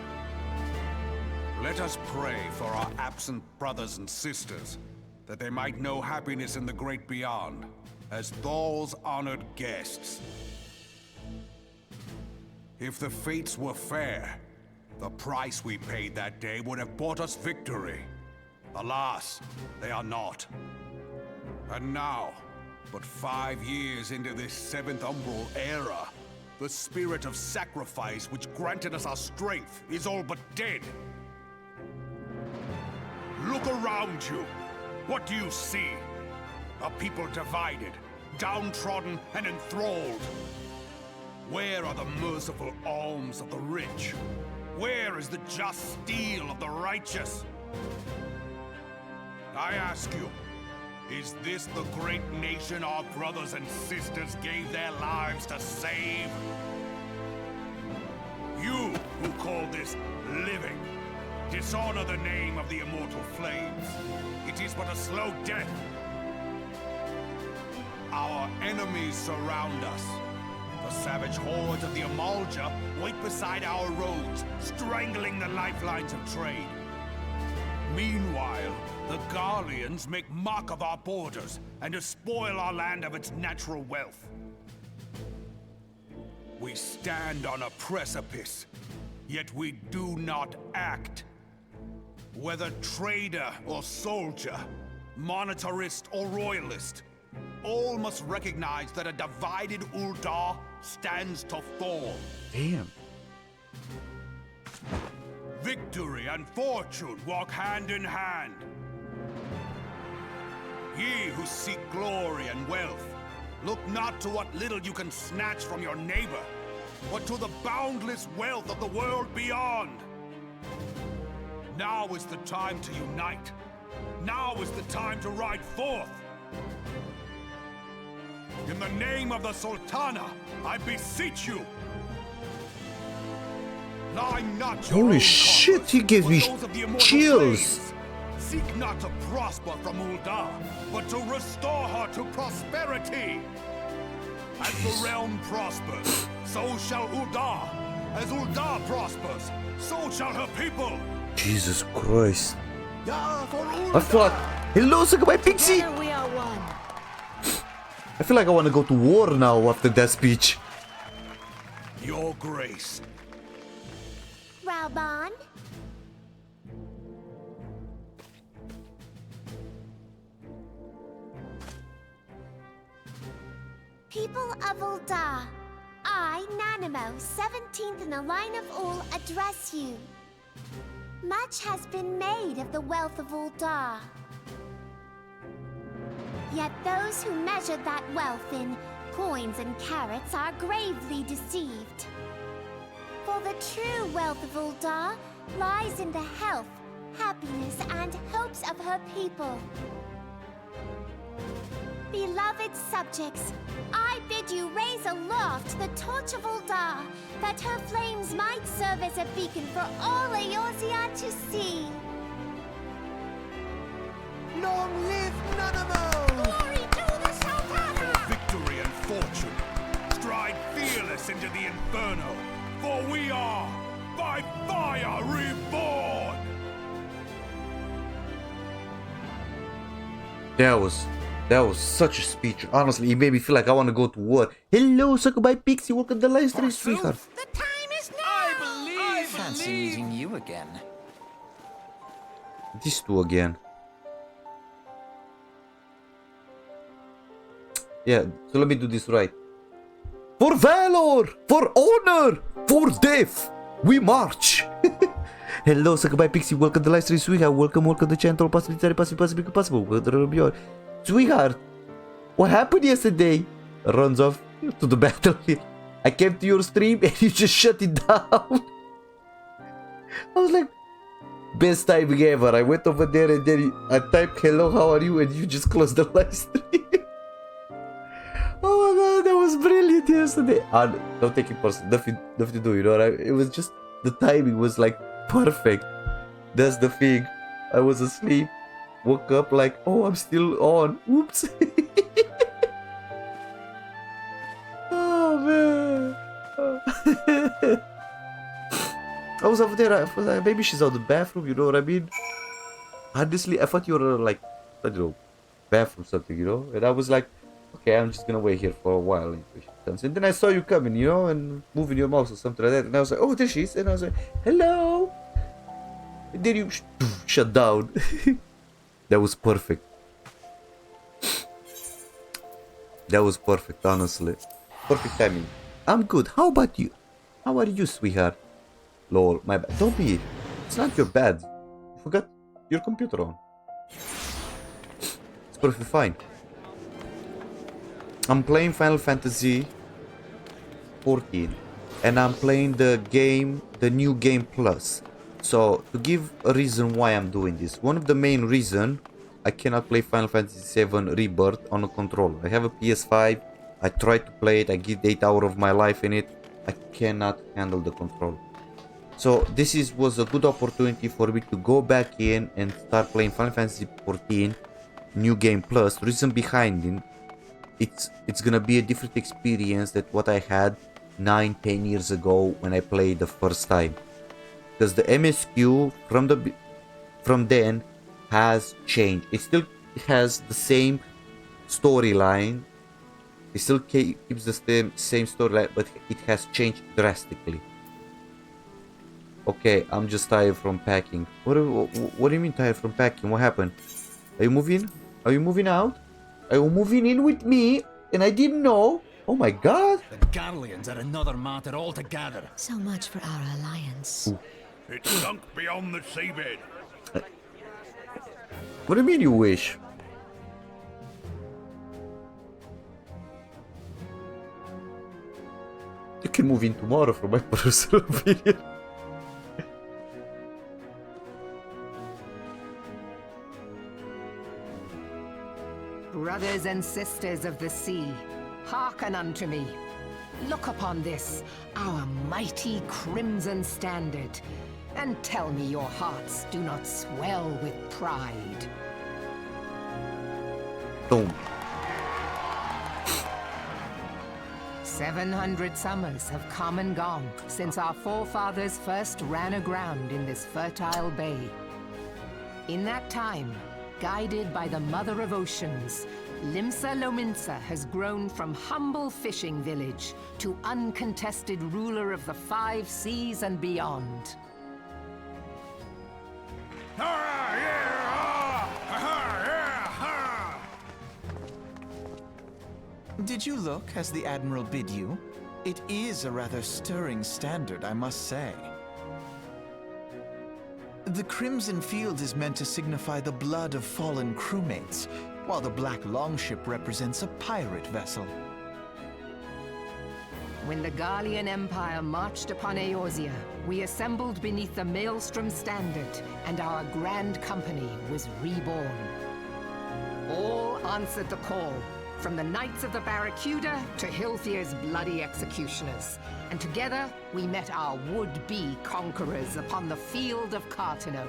Let us pray for our absent brothers and sisters, that they might know happiness in the great beyond, as Thal's honored guests. If the fates were fair, the price we paid that day would have bought us victory. Alas, they are not. And now, but 5 years into this 7th Umbral era, the spirit of sacrifice which granted us our strength is all but dead. Look around you. What do you see? A people divided, downtrodden, and enthralled. Where are the merciful alms of the rich? Where is the just steel of the righteous? I ask you, is this the great nation our brothers and sisters gave their lives to save? You who call this living, dishonor the name of the immortal flames. It is but a slow death. Our enemies surround us. The savage hordes of the Amalja wait beside our roads, strangling the lifelines of trade. Meanwhile, the Garleans make mock of our borders and despoil our land of its natural wealth. We stand on a precipice, yet we do not act. Whether trader or soldier, monetarist or royalist, all must recognize that a divided Ul'dah stands to fall. Damn. Victory and fortune walk hand in hand. Ye who seek glory and wealth, look not to what little you can snatch from your neighbor, but to the boundless wealth of the world beyond. Now is the time to unite. Now is the time to ride forth. In the name of the Sultana, I beseech you. Lie not your Holy own shit, coffers he gave for me those of the immortal chills. flames. Seek not to prosper from Ul'dah, but to restore her to prosperity. As the realm prospers, so shall Ul'dah. As Ul'dah prospers, so shall her people. Jesus Christ. Yeah, for I feel like... Hello, goodbye, Pixie! Together we are one. I feel like I want to go to war now after that speech. Your grace. Raubon? People of Ul'dah, I, Nanimo, 17th in the line of Ul, address you. Much has been made of the wealth of Ul'dah. Yet those who measured that wealth in coins and carats are gravely deceived. For the true wealth of Ul'dah lies in the health, happiness, and hopes of her people. Beloved subjects, I bid you raise aloft the torch of Ul'dah, that her flames might serve as a beacon for all Eorzea to see. Long live Nanamo! Glory to the Sultana! For victory and fortune, stride fearless into the inferno, for we are by fire reborn! That was such a speech. Honestly, it made me feel like I want to go to war. Hello, sucker by Pixie. Welcome to the live stream, sweetheart. The time is now! Fancy meeting you again. These two again. Yeah, so let me do this right. For valor, for honor, for death, we march. Hello, sucker by Pixie. Welcome to the live stream, sweetheart. Welcome to the channel. Possible. Sweetheart, what happened yesterday? Runs off to the battlefield. I came to your stream and you just shut it down. I was like, best timing ever. I went over there and then I typed hello, how are you? And you just closed the live stream. Oh my god, that was brilliant yesterday. Don't take it personal. Nothing to do, you know. It was just the timing was like perfect. That's the thing. I was asleep. Woke up like, oh, I'm still on. Whoops. Oh, man. I was over there. I was like, maybe she's out of the bathroom, you know what I mean? Honestly, I thought you were like, I don't know, bathroom something, you know? And I was like, okay, I'm just gonna wait here for a while until she comes. And then I saw you coming, you know, and moving your mouse or something like that. And I was like, oh, there she is. And I was like, hello. And then you shut down. That was perfect. That was perfect, honestly. Perfect timing. I'm good. How about you? How are you, sweetheart? Lol, my bad. Don't be. It's not your bad. You forgot your computer on. It's perfectly fine. I'm playing Final Fantasy XIV. And I'm playing the new game plus. So, to give a reason why I'm doing this, one of the main reason I cannot play Final Fantasy VII Rebirth on a controller. I have a PS5, I tried to play it, I give 8 hours of my life in it, I cannot handle the controller. So this was a good opportunity for me to go back in and start playing Final Fantasy XIV New Game Plus. The reason behind it, it's gonna be a different experience than what I had 9-10 years ago when I played the first time. Because the MSQ from then has changed. It still has the same storyline. It still keeps the same storyline, but it has changed drastically. Okay, I'm just tired from packing. What do you mean tired from packing? What happened? Are you moving? Are you moving out? Are you moving in with me? And I didn't know. Oh my god. The Garleans are another matter altogether. So much for our alliance. Ooh. It's sunk beyond the seabed. What do you mean you wish? You can move in tomorrow from my personal opinion. Brothers and sisters of the sea, Hearken unto me. Look upon this, our mighty crimson standard, and tell me your hearts do not swell with pride. Boom. 700 summers have come and gone since our forefathers first ran aground in this fertile bay. In that time, guided by the Mother of Oceans, Limsa Lominsa has grown from humble fishing village to uncontested ruler of the 5 seas and beyond. Did you look as the Admiral bid you? It is a rather stirring standard, I must say. The Crimson Field is meant to signify the blood of fallen crewmates, while the Black Longship represents a pirate vessel. When the Gallian Empire marched upon Eorzea, we assembled beneath the Maelstrom standard, and our grand company was reborn. All answered the call, from the Knights of the Barracuda to Hilthier's bloody executioners. And together, we met our would-be conquerors upon the field of Cartano.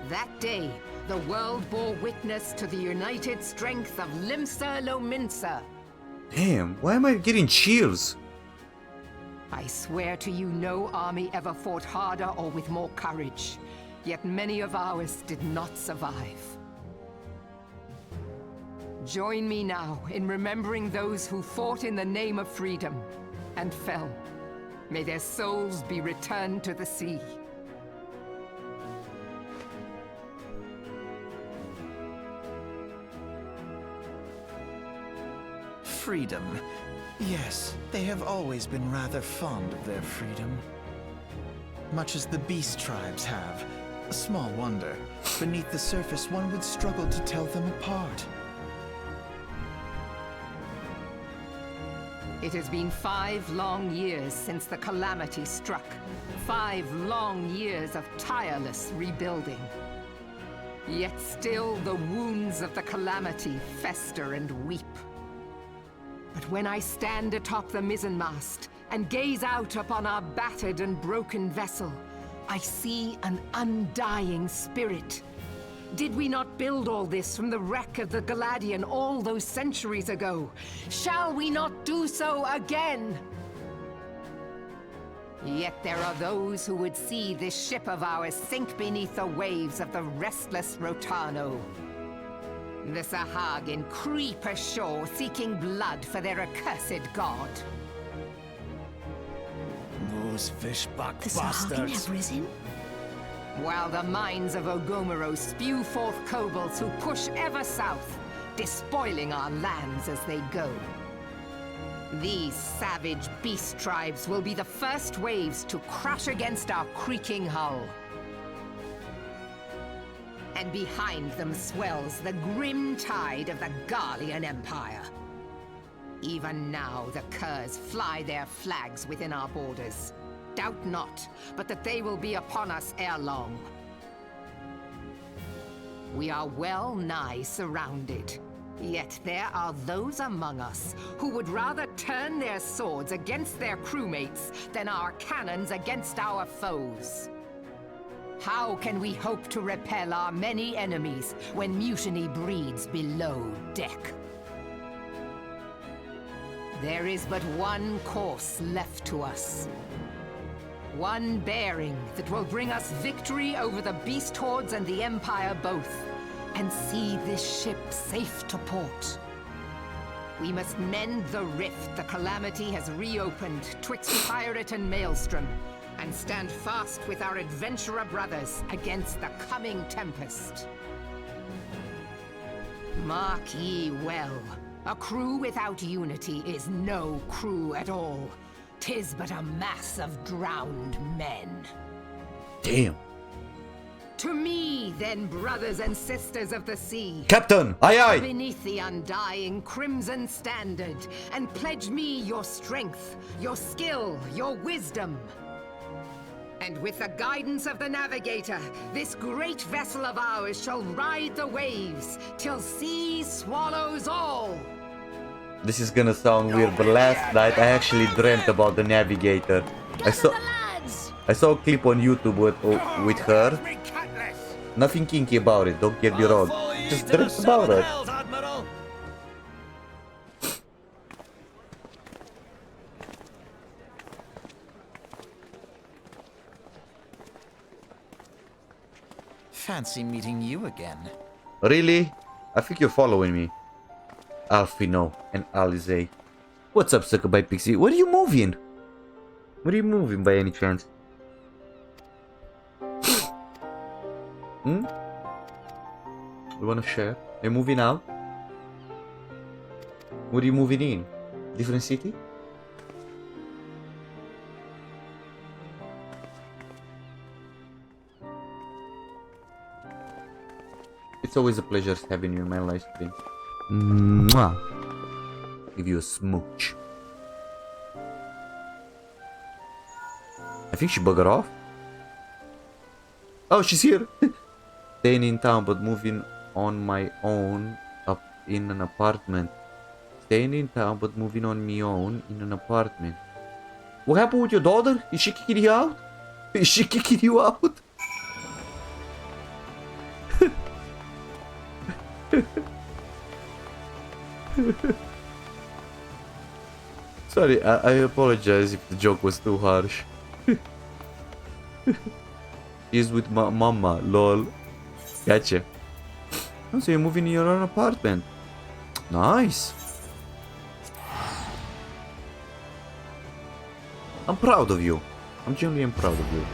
That day, the world bore witness to the united strength of Limsa Lominsa. Damn, why am I getting chills? I swear to you, no army ever fought harder or with more courage. Yet many of ours did not survive. Join me now in remembering those who fought in the name of freedom and fell. May their souls be returned to the sea. Freedom. Yes, they have always been rather fond of their freedom. Much as the beast tribes have. Small wonder. Beneath the surface, one would struggle to tell them apart. It has been 5 long years since the calamity struck. 5 long years of tireless rebuilding. Yet still the wounds of the calamity fester and weep. But when I stand atop the mizzenmast and gaze out upon our battered and broken vessel, I see an undying spirit. Did we not build all this from the wreck of the Galadian all those centuries ago? Shall we not do so again? Yet there are those who would see this ship of ours sink beneath the waves of the restless Rotano. The Sahagin creep ashore seeking blood for their accursed god. Those fishbuck The Sahagin have risen? While the mines of Ogomoro spew forth kobolds who push ever south, despoiling our lands as they go. These savage beast tribes will be the first waves to crash against our creaking hull. And behind them swells the grim tide of the Gallian Empire. Even now the curs fly their flags within our borders. Doubt not, but that they will be upon us ere long. We are well nigh surrounded. Yet there are those among us who would rather turn their swords against their crewmates than our cannons against our foes. How can we hope to repel our many enemies when mutiny breeds below deck? There is but one course left to us. One bearing that will bring us victory over the beast hordes and the Empire both, and see this ship safe to port. We must mend the rift the calamity has reopened twixt pirate and maelstrom, and stand fast with our adventurer brothers against the coming tempest. Mark ye well, a crew without unity is no crew at all. 'Tis but a mass of drowned men. Damn. To me, then, brothers and sisters of the sea. Captain, aye aye. Beneath the undying crimson standard, and pledge me your strength, your skill, your wisdom. And with the guidance of the navigator, this great vessel of ours shall ride the waves till sea swallows all. This is gonna sound weird, but last night I actually dreamt about the navigator. I saw a clip on YouTube with her. Nothing kinky about it, don't get me wrong. Just dreamt about it. Fancy meeting you again. Really? I think you're following me. Alfino and Alize. What's up, Sucker by Pixie? What are you moving? What are you moving by any chance? Hmm? You wanna share? Are you moving out? What are you moving in? Different city? It's always a pleasure having you in my live stream. Mwah. Give you a smooch. I think she buggered off. Oh, she's here. Staying in town but moving on my own up in an apartment. Staying in town but moving on my own in an apartment. What happened with your daughter? Is she kicking you out? Is she kicking you out? Sorry, I apologize if the joke was too harsh. She's with my mama, lol. Gotcha. Oh, so you're moving in your own apartment. Nice. I'm proud of you. I'm genuinely proud of you.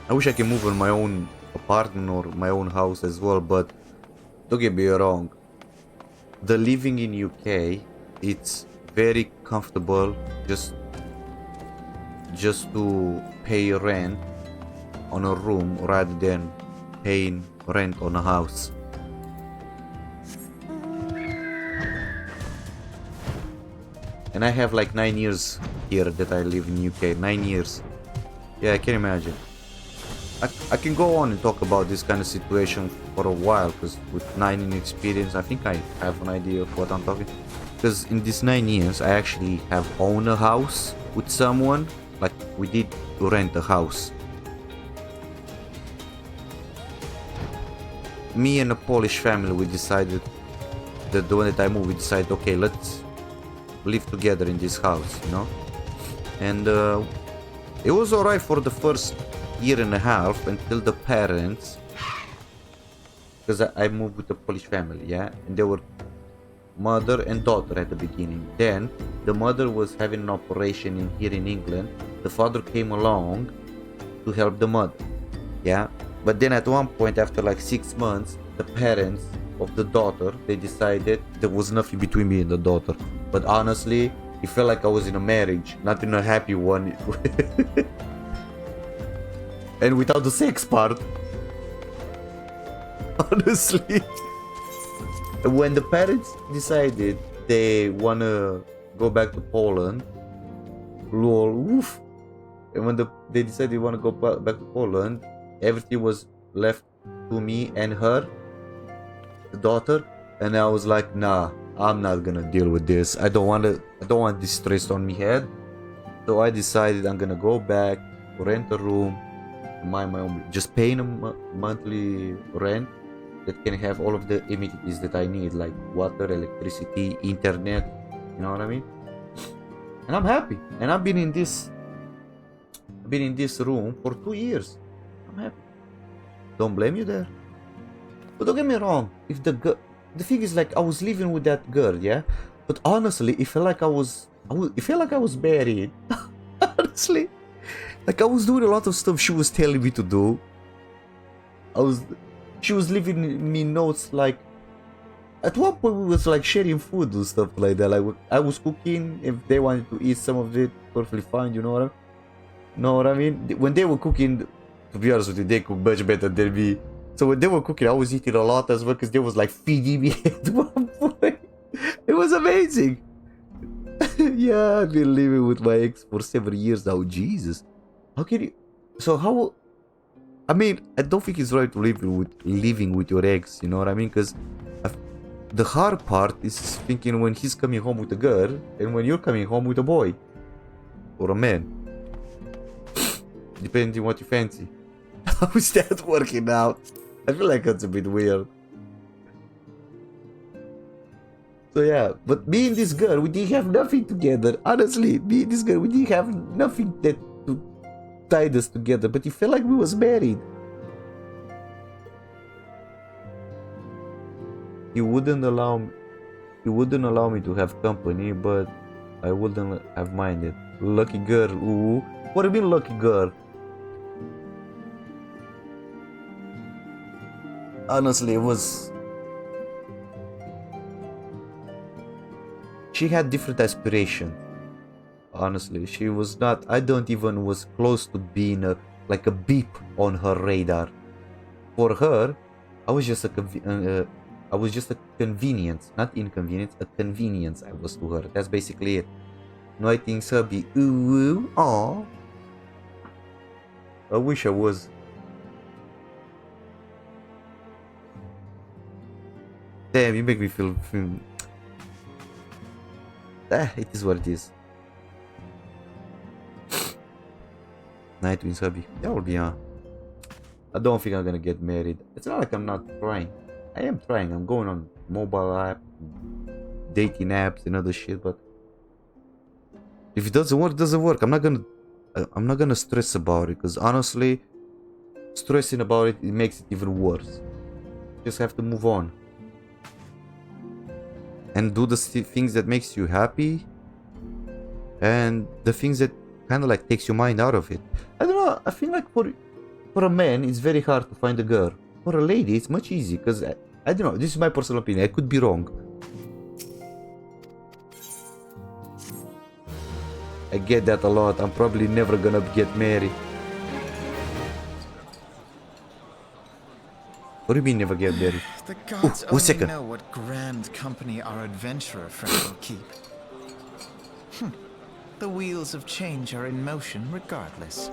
I wish I could move in my own apartment or my own house as well, but don't get me wrong. The living in UK, it's very comfortable just to pay rent on a room rather than paying rent on a house. And I have like 9 years here that I live in UK. 9 years. Yeah, I can imagine. I can go on and talk about this kind of situation for a while, because with 9 in experience, I think I have an idea of what I'm talking. Because in these 9 years, I actually have owned a house with someone. Like, we did rent a house. Me and a Polish family, we decided that the one that I moved, we decided, okay, let's live together in this house, you know. And it was alright for the first year and a half until the parents, because I moved with a Polish family, yeah, and they were mother and daughter at the beginning. Then the mother was having an operation here in England. The father came along to help the mother, yeah. But then at one point, after like 6 months, the parents of the daughter, they decided there was nothing between me and the daughter. But honestly, it felt like I was in a marriage, not in a happy one. And without the sex part. Honestly. When the parents decided they wanna go back to Poland, lol, woof. And when they decided they wanna go back to Poland, everything was left to me and her, the daughter, and I was like, nah, I'm not gonna deal with this. I don't want this stress on me head. So I decided I'm gonna go back, rent a room, my own, just paying a monthly rent that can have all of the amenities that I need, like water, electricity, internet, you know what I mean? And I'm happy. And I've been in this room for 2 years. I'm happy. Don't blame you there. But don't get me wrong, if the thing is, like, I was living with that girl, yeah? But honestly, it felt like I was married. Honestly. Like, I was doing a lot of stuff she was telling me to do. She was leaving me notes, like, at one point we was like sharing food and stuff like that. Like, I was cooking, if they wanted to eat some of it, perfectly fine, you know what I mean? When they were cooking, to be honest with you, they cook much better than me. So when they were cooking, I was eating a lot as well, because they was like feeding me at one point. It was amazing. Yeah, I've been living with my ex for 7 years now. Jesus. How can you... So how... I mean, I don't think it's right to living with your ex, you know what I mean? Because the hard part is thinking when he's coming home with a girl and when you're coming home with a boy. Or a man. Depending what you fancy. How is that working out? I feel like that's a bit weird. So yeah, but me and this girl, we didn't have nothing together. Honestly, me and this girl, we didn't have nothing that to tie us together. But it felt like we was married. He wouldn't allow me to have company, but I wouldn't have minded. Lucky girl, ooh. What do you mean lucky girl? Honestly, it was... She had different aspirations. Honestly, she was not... I don't even was close to being like a beep on her radar. For her, I was just a convenience, not inconvenience, a convenience I was to her. That's basically it. No, I think so be ooh, aw. I wish I was. Damn, you make me feel... it is what it is. Nightwing's hubby. That will be I don't think I'm gonna get married. It's not like I'm not trying. I am trying. I'm going on mobile app, dating apps and other shit, but if it doesn't work, it doesn't work. I'm not gonna stress about it, because honestly, stressing about it, it makes it even worse. Just have to move on. And do the things that makes you happy. And the things that kind of like takes your mind out of it. I don't know, I feel like for a man, it's very hard to find a girl. For a lady, it's much easier, because I don't know, this is my personal opinion, I could be wrong. I get that a lot, I'm probably never gonna get married. What do you mean never get married? The gods one only second. know what grand company our adventurer friend will keep. The wheels of change are in motion regardless.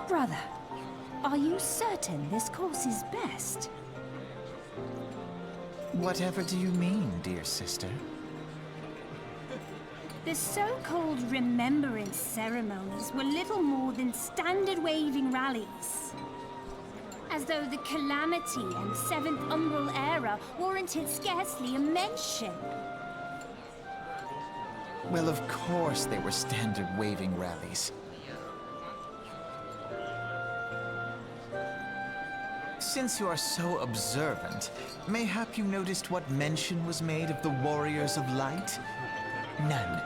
Brother, are you certain this course is best? Whatever do you mean, dear sister? The so-called remembrance ceremonies were little more than standard waving rallies. As though the calamity and 7th Umbral era warranted scarcely a mention. Well, of course they were standard waving rallies. Since you are so observant, mayhap you noticed what mention was made of the Warriors of Light? None.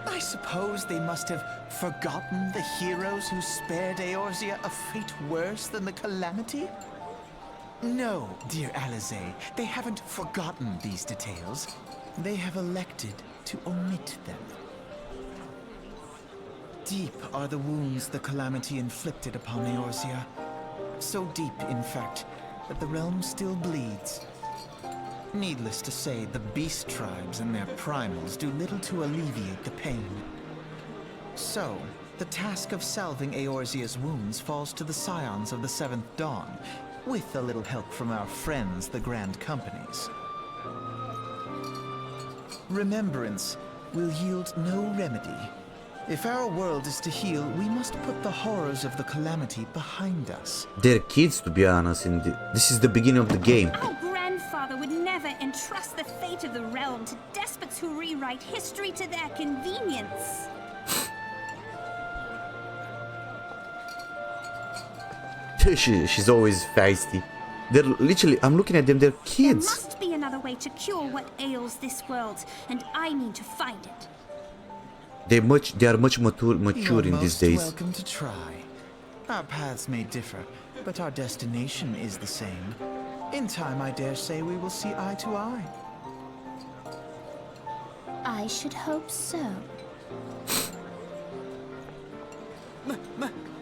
I suppose they must have forgotten the heroes who spared Eorzea a fate worse than the calamity? No, dear Eorzea, they haven't forgotten these details. They have elected to omit them. Deep are the wounds the calamity inflicted upon Eorzea. So deep, in fact, that the realm still bleeds. Needless to say, the beast tribes and their primals do little to alleviate the pain. So, the task of salving Eorzea's wounds falls to the scions of the 7th Dawn, with a little help from our friends, the Grand Companies. Remembrance will yield no remedy. If our world is to heal, we must put the horrors of the calamity behind us. They're kids, to be honest, and this is the beginning of the game. Our grandfather would never entrust the fate of the realm to despots who rewrite history to their convenience. She's always feisty. They're literally, I'm looking at them, they're There kids. must be another way to cure what ails this world, and I mean to find it. They are much mature You're in these most days. welcome to try. Our paths may differ, but our destination is the same. In time, I dare say we will see eye to eye. I should hope so.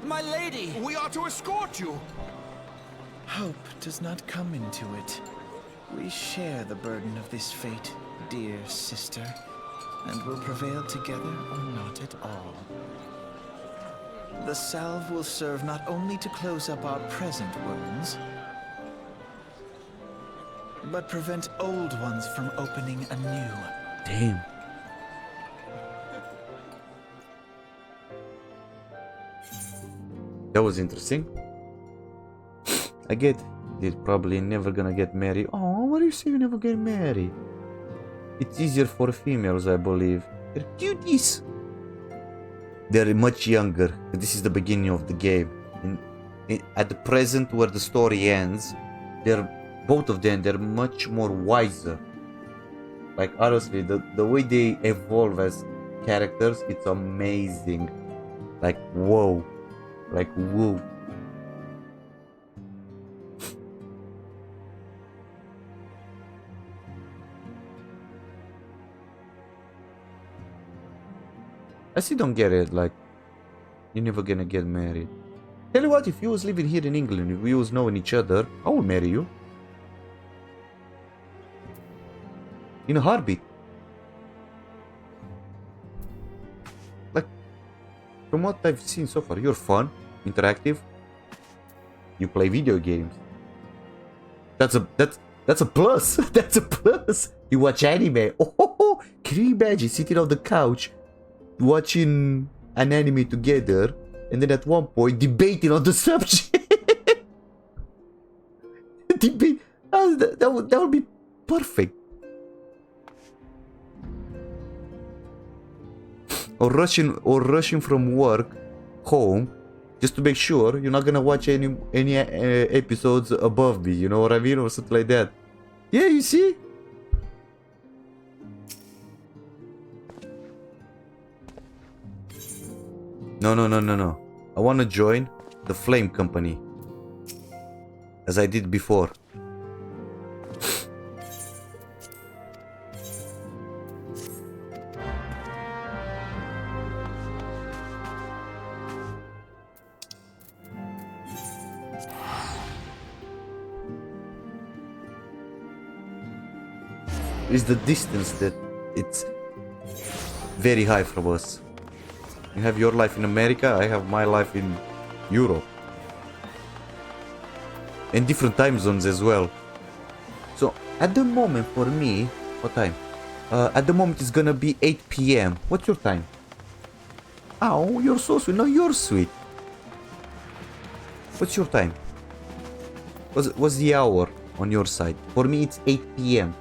My lady! We are to escort you! Hope does not come into it. We share the burden of this fate, dear sister, and will prevail together or not at all. The salve will serve not only to close up our present wounds, but prevent old ones from opening anew. Damn. That was interesting. I get they're probably never gonna get married. Oh, what do you say you never get married? It's easier for females, I believe. They're cuties. They're much younger. This is the beginning of the game. At the present, where the story ends, they're both of them. They're much more wiser. Like honestly, the way they evolve as characters, it's amazing. Like whoa, like whoa. I still don't get it, like, you're never gonna get married. Tell you what, if you was living here in England, if we was knowing each other, I will marry you. In a heartbeat. Like, from what I've seen so far, you're fun, interactive. You play video games. That's a plus. That's a plus. You watch anime. Oh, can you imagine sitting on the couch watching an anime together and then at one point debating on the subject? Debate. That would be perfect. Or rushing from work home just to make sure you're not gonna watch any episodes above me, you know what I mean, or something like that. Yeah, you see. No. I want to join the Flame Company. As I did before. It's the distance that it's very high from us. You have your life in America, I have my life in Europe. And different time zones as well. So at the moment for me, what time? At the moment it's gonna be 8 PM. What's your time? Oh, you're so sweet. No, you're sweet. What's your time? What's the hour on your side? For me it's 8 PM.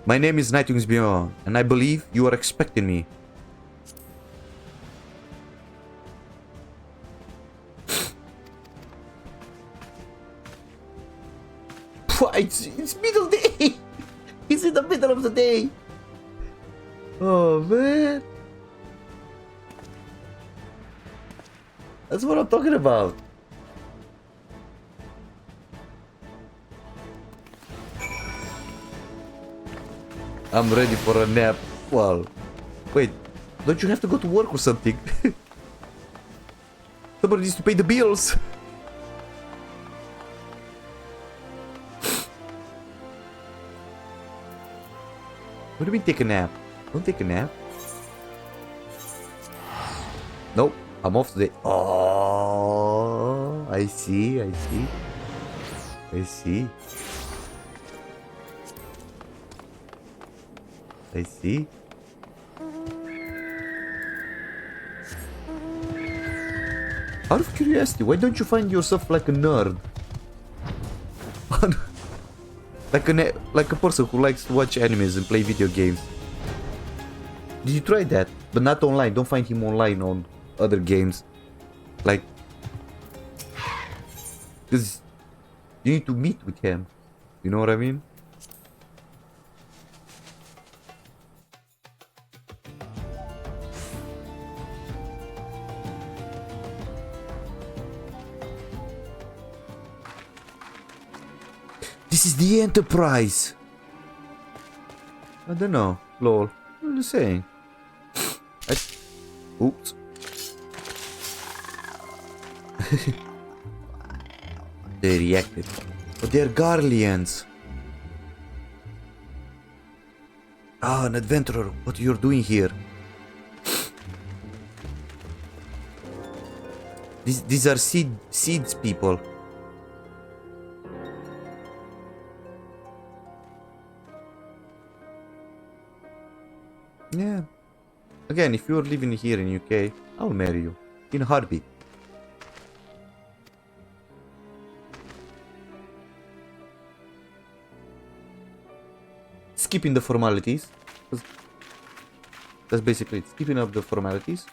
My name is Nightwings Beyond, and I believe you are expecting me. It's middle day! It's in the middle of the day! Oh man! That's what I'm talking about. I'm ready for a nap. Well, wait, don't you have to go to work or something? Somebody needs to pay the bills. What do you mean take a nap? Don't take a nap. Nope, I'm off today. Oh, I see. Out of curiosity, why don't you find yourself like a nerd? like a person who likes to watch animes and play video games. Did you try that? But not online. Don't find him online on other games. Like, because you need to meet with him. You know what I mean? This is the Enterprise. I don't know. Lol. What are you saying? Oops. They reacted. But they're Garleans. Ah, an adventurer. What you're doing here? These are seeds people. Yeah. Again, if you're living here in UK, I'll marry you. In a heartbeat. Skipping the formalities. That's basically it. Skipping up the formalities.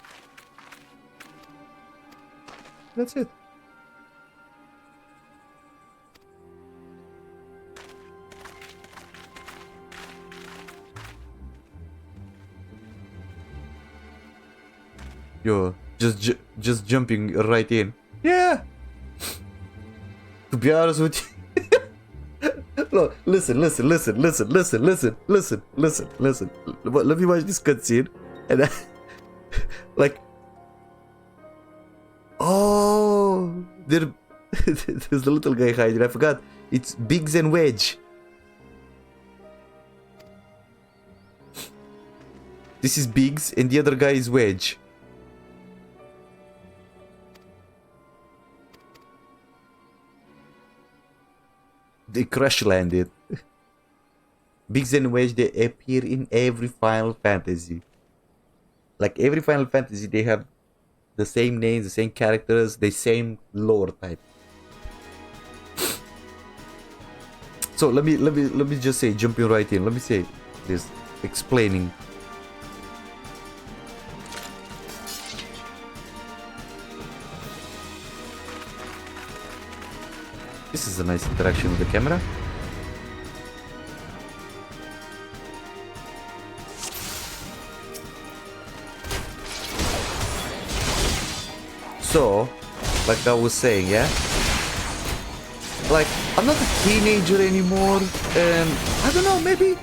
That's it. Yo, just jumping right in. Yeah. To be honest with you. Look, listen. Let me watch this cutscene, and like, oh, there's the little guy hiding. I forgot. It's Biggs and Wedge. This is Biggs, and the other guy is Wedge. They crash landed. Biggs and Wedge, they appear in every Final Fantasy. Like every Final Fantasy, they have the same names, the same characters, the same lore type. So let me just say, jumping right in. Let me say this, explaining. This is a nice interaction with the camera. So, like I was saying, yeah? Like, I'm not a teenager anymore, and I don't know, maybe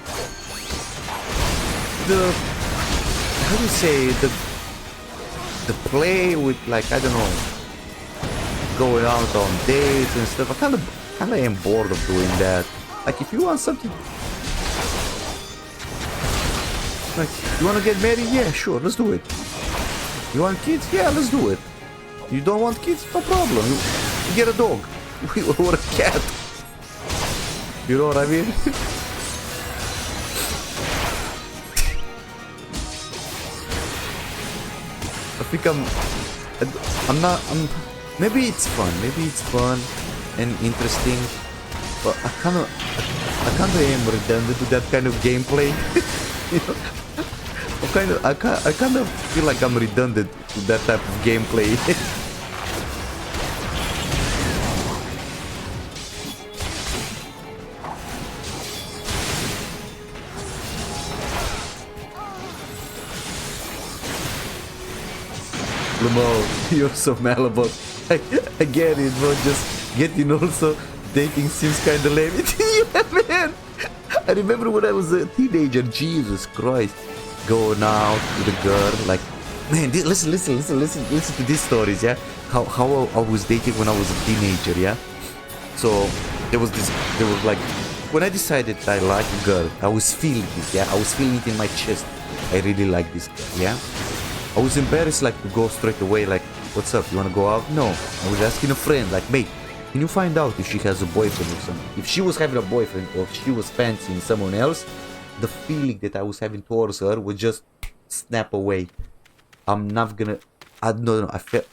the, how do you say, the play with, like, I don't know, going out on dates and stuff. I kind of am bored of doing that. Like, if you want something, like, you want to get married? Yeah, sure, let's do it. You want kids? Yeah, let's do it. You don't want kids? No problem. You get a dog or a cat. You know what I mean? I think maybe it's fun and interesting, but I kind of am redundant to that kind of gameplay. You know? I kind of feel like I'm redundant to that type of gameplay. Lamo, you're so malleable. I get it, bro. Just getting also dating seems kind of lame. Yeah, man. I remember when I was a teenager. Jesus Christ, going out with a girl. Like, man, listen to these stories. Yeah, how I was dating when I was a teenager. Yeah. So there was like, when I decided I like a girl, I was feeling it. Yeah, I was feeling it in my chest. I really like this girl. Yeah. I was embarrassed, like, to go straight away, like, what's up, you wanna go out? No, I was asking a friend, like, mate, can you find out if she has a boyfriend or something? If she was having a boyfriend or if she was fancying someone else, the feeling that I was having towards her would just snap away. I'm not gonna, I don't know, I felt,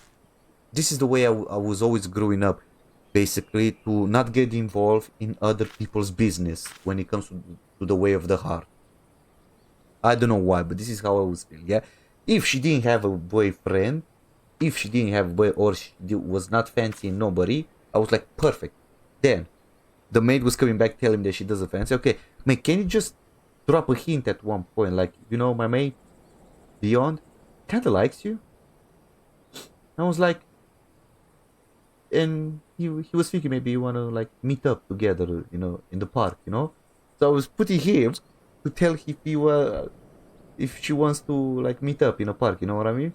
this is the way I was always growing up, basically, to not get involved in other people's business when it comes to the way of the heart. I don't know why, but this is how I was feeling, yeah? If she didn't have a boyfriend, if she didn't have a boy, or she was not fancying nobody, I was like, perfect. Then, the maid was coming back telling me that she doesn't fancy. Okay, mate, can you just drop a hint at one point? Like, you know, my mate, Beyond, kinda likes you. I was like, and he was thinking maybe you wanna, like, meet up together, you know, in the park, you know? So I was putting him to tell if she wants to, like, meet up in a park, you know what I mean?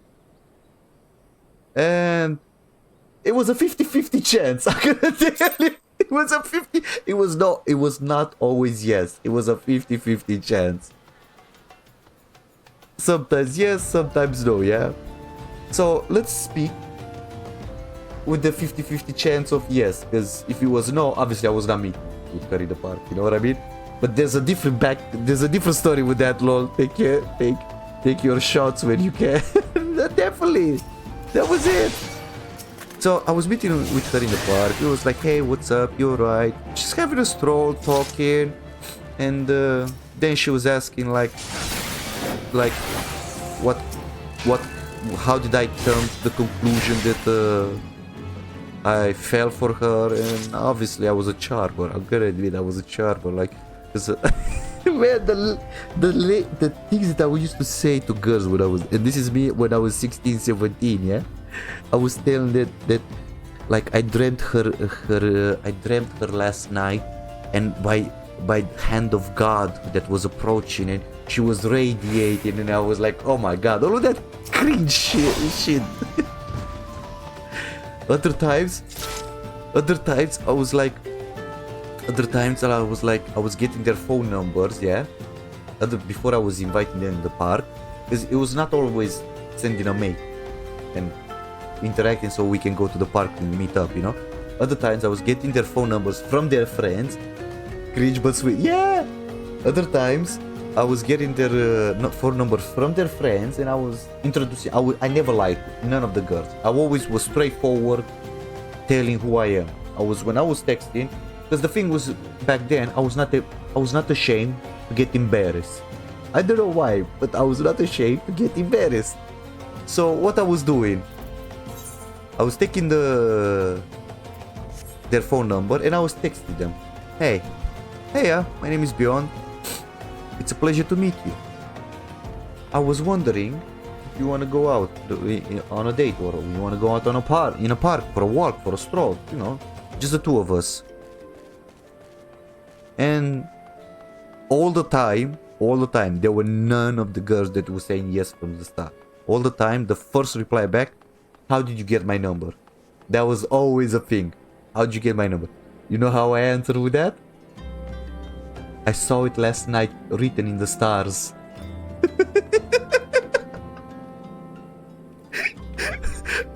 And it was a 50-50 chance. I couldn't tell you. It was a 50. It was not always yes. It was a 50-50 chance. Sometimes yes, sometimes no, yeah? So let's speak with the 50-50 chance of yes, because if it was no, obviously I was not meeting with her in the park, you know what I mean? But there's a different story with that, lol. Take care. take your shots when you can. Definitely. That was it. So I was meeting with her in the park. It was like, hey, what's up? You're right. Just having a stroll, talking. And then she was asking like, how did I come to the conclusion that I fell for her? And obviously I was a charmer. I'm gonna admit I was a charmer. Like, man, the things that I used to say to girls when I was, and this is me when I was 16, 17, yeah. I was telling that like I dreamt her last night, and by the hand of God that was approaching, and she was radiating, and I was like, oh my God, all of that cringe shit. Other times I was like, I was getting their phone numbers, yeah. Before I was inviting them in the park, because it was not always sending a mail and interacting so we can go to the park and meet up, you know. Other times I was getting their phone numbers from their friends, cringe but sweet, yeah. Other times I was getting their phone numbers from their friends, and I was introducing. I never lied, none of the girls. I always was straightforward, telling who I am. When I was texting, because the thing was back then, I was not ashamed to get embarrassed. I don't know why, but I was not ashamed to get embarrassed. So what I was doing, I was taking their phone number and I was texting them. Hey, my name is Bjorn. It's a pleasure to meet you. I was wondering if you want to go out on a date, or you want to go out in a park for a walk, for a stroll, you know, just the two of us. And all the time, there were none of the girls that were saying yes from the start. All the time, the first reply back, how did you get my number? That was always a thing. How did you get my number? You know how I answered with that? I saw it last night written in the stars.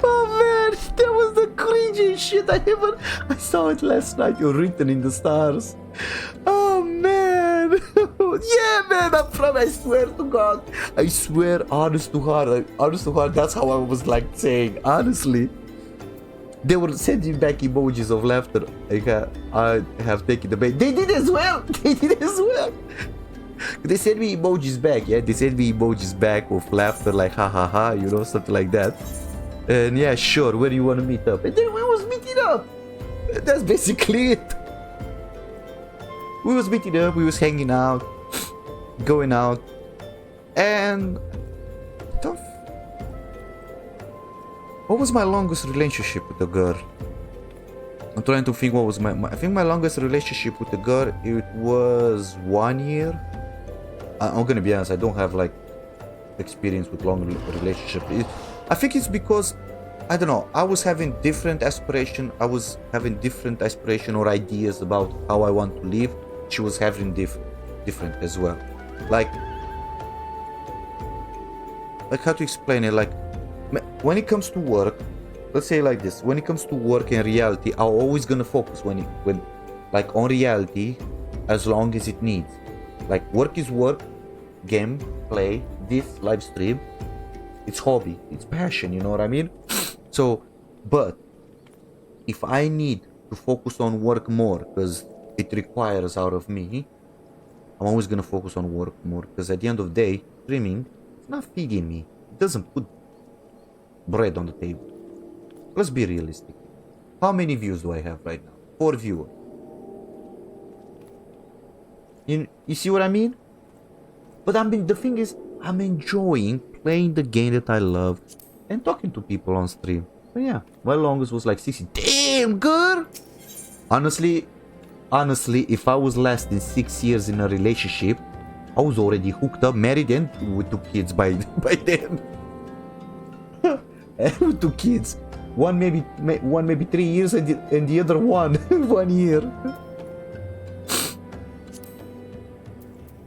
Oh man, that was the cringy shit I saw it last night written in the stars. Oh man. Yeah man, I swear to God. I swear, honest to heart, that's how I was like saying, honestly. They were sending back emojis of laughter. I have taken the bait. They did as well. They sent me emojis back. Yeah, they sent me emojis back with laughter, like ha ha ha, you know, something like that. And yeah, sure, where do you want to meet up? And then we was meeting up. That's basically it. We was meeting up. We was hanging out, going out, and what was my longest relationship with a girl? I'm trying to think what was I think my longest relationship with a girl, it was 1 year. I'm gonna be honest, I don't have like experience with long relationship. I think it's because, I don't know, I was having different aspiration. Or ideas about how I want to live. She was having different as well. Like how to explain it, like, when it comes to work, let's say like this, when it comes to work and reality, I'm always gonna focus when on reality, as long as it needs. Like, work is work, game, play, this, live stream, it's hobby, it's passion, you know what I mean? So, but if I need to focus on work more, because it requires out of me, I'm always gonna focus on work more, because at the end of the day, streaming, it's not feeding me. It doesn't put bread on the table. Let's be realistic. How many views do I have right now? 4 viewers. You see what I mean? But the thing is, I'm enjoying playing the game that I love and talking to people on stream. So yeah, my longest was like 60. Damn, girl! Honestly, if I was lasting 6 years in a relationship, I was already hooked up, married, and with 2 kids by then. And with 2 kids, one maybe 3 years, and the other 1 year.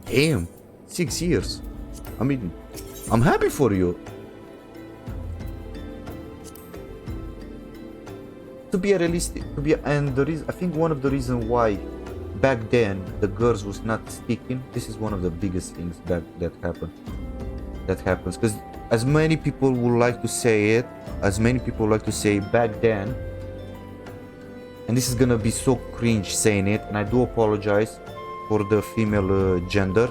Damn, 6 years. I mean, I'm happy for you. I think one of the reasons why back then the girls was not speaking. This is one of the biggest things that happened. that happens. Because as many people would like to say it, back then, and this is gonna be so cringe saying it, and I do apologize for the female gender.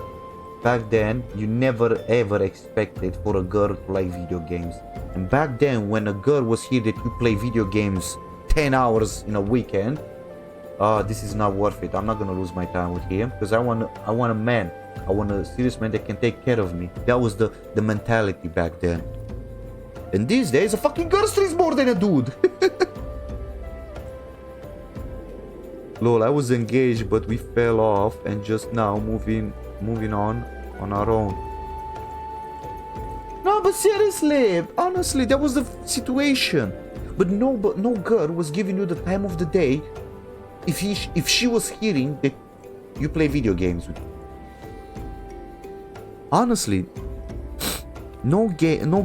Back then, you never ever expected for a girl to like video games. And back then, when a girl was here that you play video games 10 hours in a weekend, this is not worth it. I'm not gonna lose my time with him because I want a man. I want a serious man that can take care of me. That was the mentality back then. And these days, a fucking girl streams more than a dude. Lol, I was engaged, but we fell off and just now moving on our own. No, but seriously, honestly, that was the situation. But no girl was giving you the time of the day if she was hearing that you play video games. Honestly, no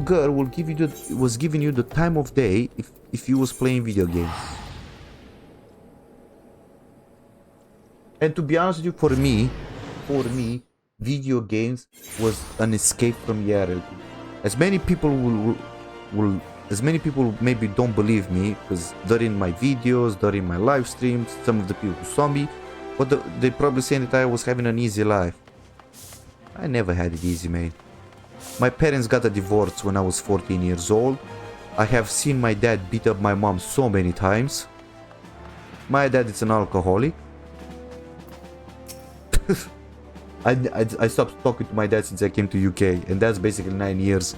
girl was giving you the time of day if you was playing video games. And to be honest with you, for me, video games was an escape from reality. As many people maybe don't believe me because during my videos, during my live streams, some of the people who saw me, but they probably saying that I was having an easy life. I never had it easy, mate. My parents got a divorce when I was 14 years old. I have seen my dad beat up my mom so many times. My dad is an alcoholic. I stopped talking to my dad since I came to UK, and that's basically 9 years.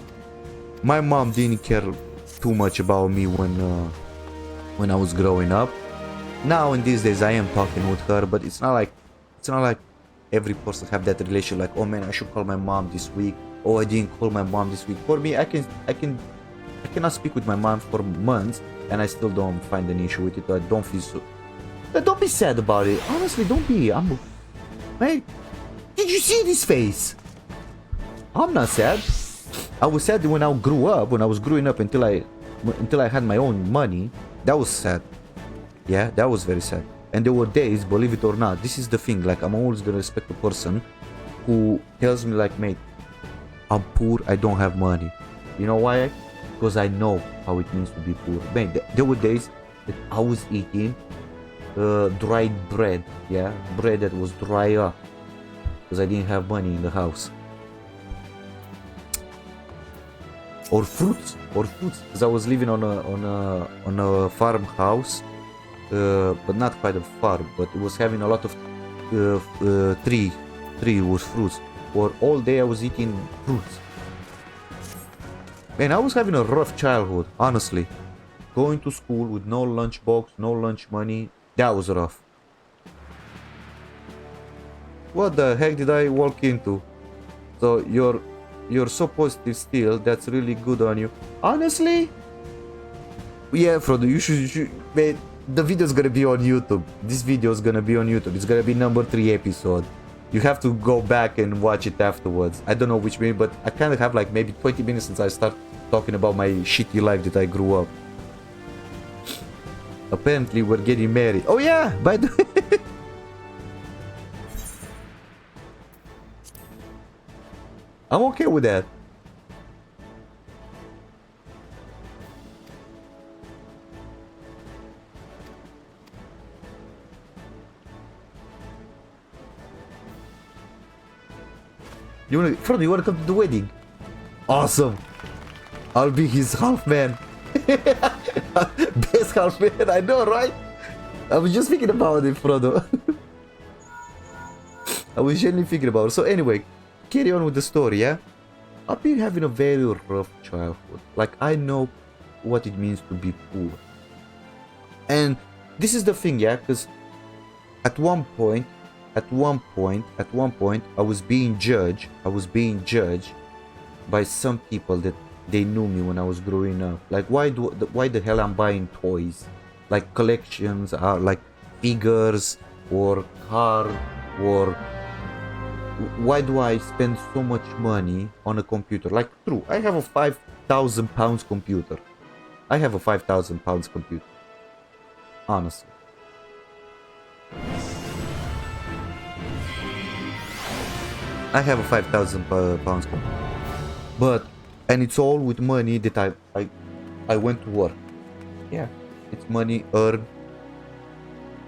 My mom didn't care too much about me when I was growing up. Now in these days I am talking with her, but it's not like every person have that relation like, oh man, I should call my mom this week. Oh, I didn't call my mom this week. For me, I cannot speak with my mom for months and I still don't find an issue with it. I don't feel so. Don't be sad about it. Honestly, don't be. Mate, did you see this face? I'm not sad. I was sad when I grew up, when I was growing up until I had my own money. That was sad. Yeah, that was very sad. And there were days, believe it or not, this is the thing, like I'm always gonna respect a person who tells me like, mate, I'm poor, I don't have money. You know why? Because I know how it means to be poor. Man, there were days that I was eating dried bread, yeah, bread that was dry up because I didn't have money in the house. Or fruits, because I was living on a farmhouse, but not quite a farm, but it was having a lot of tree with fruits. Or all day I was eating fruits. Man, I was having a rough childhood, honestly. Going to school with no lunchbox, no lunch money, that was rough. What the heck did I walk into? So you're so positive still, that's really good on you. Honestly? Yeah, Frodo, you should man, the video's gonna be on YouTube. This video is gonna be on YouTube. It's gonna be number 3 episode. You have to go back and watch it afterwards. I don't know which minute, but I kind of have like maybe 20 minutes since I start talking about my shitty life that I grew up. Apparently we're getting married. Oh yeah, by the way. I'm okay with that. Frodo, you wanna come to the wedding? Awesome. I'll be his half man. Best half man, I know, right? I was just thinking about it, Frodo. I was genuinely thinking about it. So anyway, carry on with the story, yeah? I've been having a very rough childhood. Like, I know what it means to be poor. And this is the thing, yeah? Because at one point, I was being judged by some people that they knew me when I was growing up. Like, why the hell I'm buying toys? Like collections, like figures or car, or why do I spend so much money on a computer? Like, true, I have a 5,000 pounds computer. I have a 5,000 pounds computer. Honestly. I have a 5,000 pounds computer. But, and it's all with money that I went to work. Yeah, it's money earned.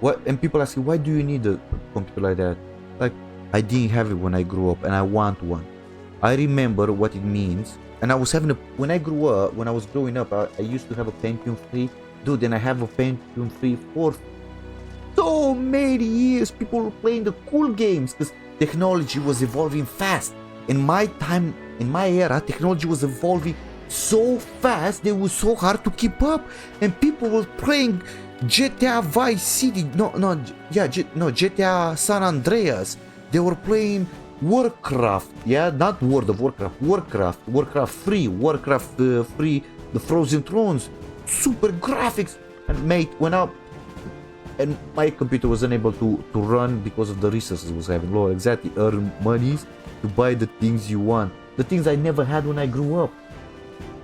What? And people ask me, why do you need a computer like that? Like, I didn't have it when I grew up, and I want one. I remember what it means, and I was having a, when I grew up, when I was growing up, I used to have a Pentium 3. Dude, and I have a Pentium 3 for so many years. People were playing the cool games, because technology was evolving fast. In my time, in my era, technology was evolving so fast, they were so hard to keep up, and people were playing GTA Vice City, GTA San Andreas. They were playing Warcraft, yeah, not World of Warcraft, Warcraft 3, Warcraft 3, the Frozen Thrones, super graphics, and mate, went up, and my computer was unable to run because of the resources was having low. Exactly, earn monies to buy the things you want, the things I never had when I grew up.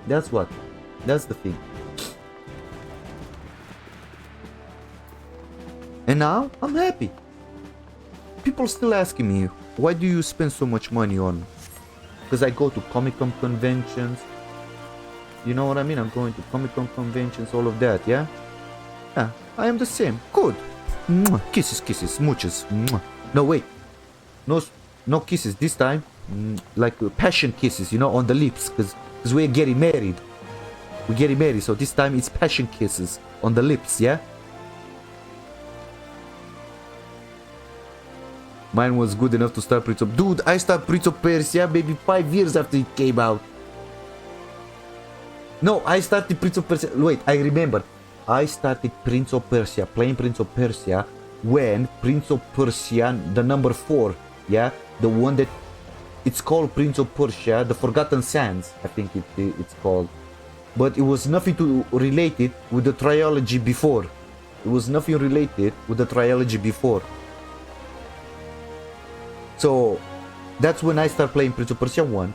That's the thing. And now I'm happy. People still asking me, why do you spend so much money on? Because I go to Comic-Con conventions. You know what I mean? I'm going to Comic-Con conventions, all of that, yeah? Yeah, I am the same. Good. Mwah. Kisses, smooches. Mwah. No, wait. No kisses this time. Like passion kisses, you know, on the lips. Because we're getting married. We're getting married, so this time it's passion kisses on the lips, yeah? Mine was good enough to start Prince of... Dude, I started Prince of Persia maybe 5 years after it came out. No, I started Prince of Persia... Wait, I remember. I started Prince of Persia, playing Prince of Persia, when Prince of Persia, the number 4, yeah? The one that... It's called Prince of Persia, the Forgotten Sands, I think it's called. But it was nothing to related with the trilogy before. It was nothing related with the trilogy before. So, that's when I started playing Prince of Persia 1.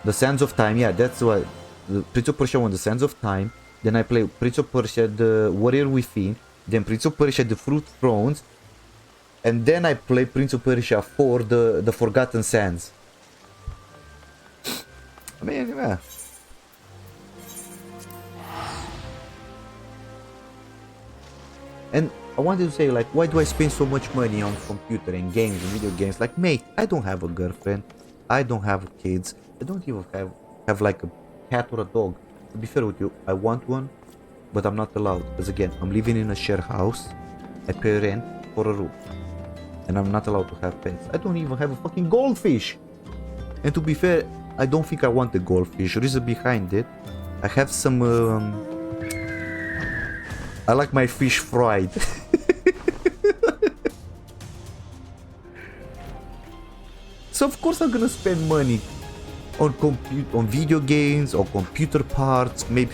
The Sands of Time, yeah, that's why. The Prince of Persia 1, the Sands of Time. Then I play Prince of Persia, the Warrior Within. Then Prince of Persia, the Fruit Thrones. And then I play Prince of Persia 4, the Forgotten Sands. I mean, yeah. And I wanted to say, like, why do I spend so much money on computer and games and video games? Like, mate, I don't have a girlfriend. I don't have kids. I don't even have like a cat or a dog. To be fair with you, I want one, but I'm not allowed. Because again, I'm living in a share house. I pay rent for a room. And I'm not allowed to have pets. I don't even have a fucking goldfish. And to be fair, I don't think I want the goldfish. Reason behind it, I have some... I like my fish fried. So of course I'm gonna spend money on video games or computer parts. Maybe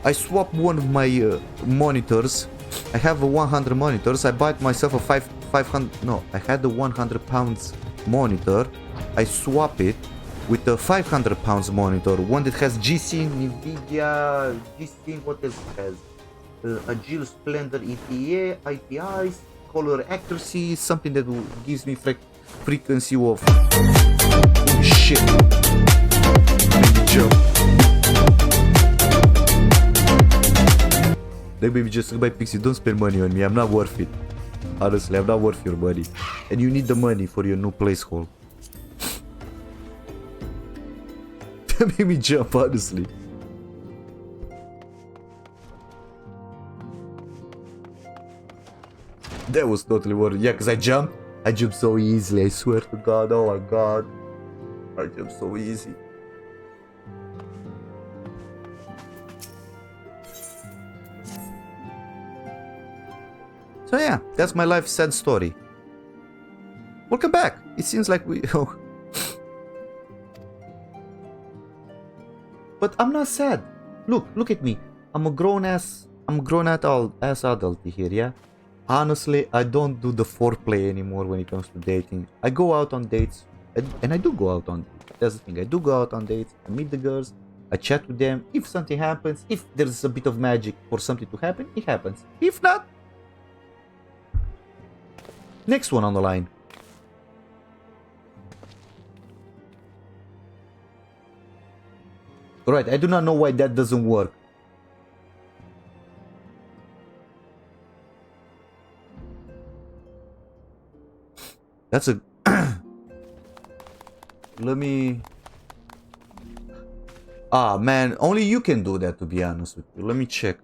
I swapped one of my monitors. I have a 100 monitors. I bought myself a 500. No, I had the 100 pounds monitor. I swap it with a 500 pounds monitor, one that has G-Sync, Nvidia, G-Sync. What else it has? Agile Splendor ETA, IPIs, color accuracy, something that gives me frequency of... Holy shit. Baby jump. Like, baby, just buy Pixie, don't spend money on me, I'm not worth it. Honestly, I'm not worth your money. And you need the money for your new place hall. That made me jump, honestly. That was totally worth it. Yeah, because I jumped so easily, I swear to God. Oh my God. I jumped so easy. So yeah, that's my life sad story. Welcome back. It seems like we... Oh. But I'm not sad. Look at me. I'm a grown ass adult here, yeah? Honestly, I don't do the foreplay anymore when it comes to dating. I go out on dates, and I do go out on dates. That's the thing. I do go out on dates. I meet the girls. I chat with them. If something happens, if there's a bit of magic for something to happen, it happens. If not, next one on the line. Right, I do not know why that doesn't work. That's a... Let me... Ah, man, only you can do that, to be honest with you. Let me check.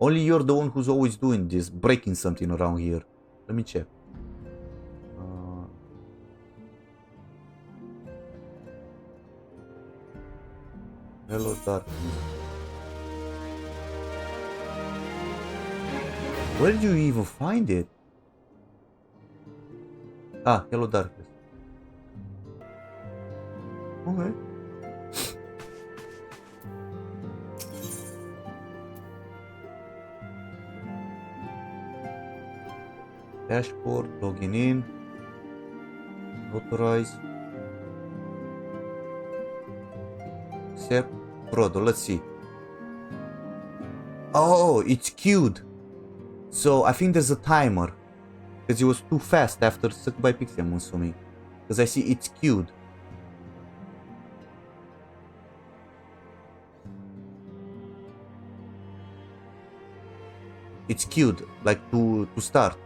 Only you're the one who's always doing this, breaking something around here. Let me check. Hello, darkness. Where did you even find it? Ah, hello, darkness. Okay. Dashboard, logging in, authorize, accept, Frodo, let's see. Oh, it's queued. So I think there's a timer. Because it was too fast after Sucked by Pixie, I'm assuming. Because I see it's queued. It's queued, like to start.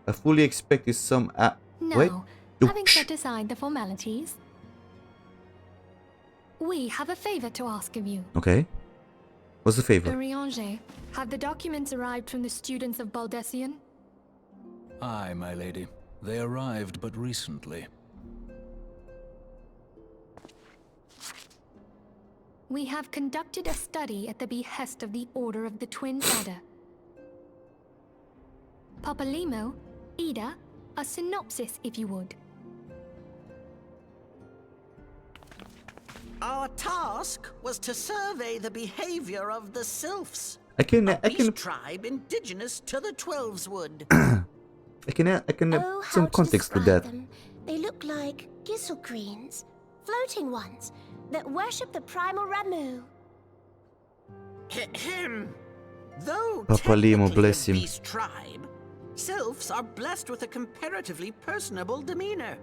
I fully expected some Now, wait. having set aside the formalities, we have a favor to ask of you. Okay. What's the favor? Eorzea, have the documents arrived from the students of Baldessian? Aye, my lady. They arrived but recently. We have conducted a study at the behest of the Order of the Twin Adder. Papalimo, Ida, a synopsis if you would. Our task was to survey the behavior of the Sylphs, I can tribe indigenous to the Twelveswood. I can Oh, add some how context to describe that. them? They look like gisselcreens, floating ones, that worship the primal Ramu. Though Papalimo, technically bless a him. beast tribe, Sylphs are blessed with a comparatively personable demeanor,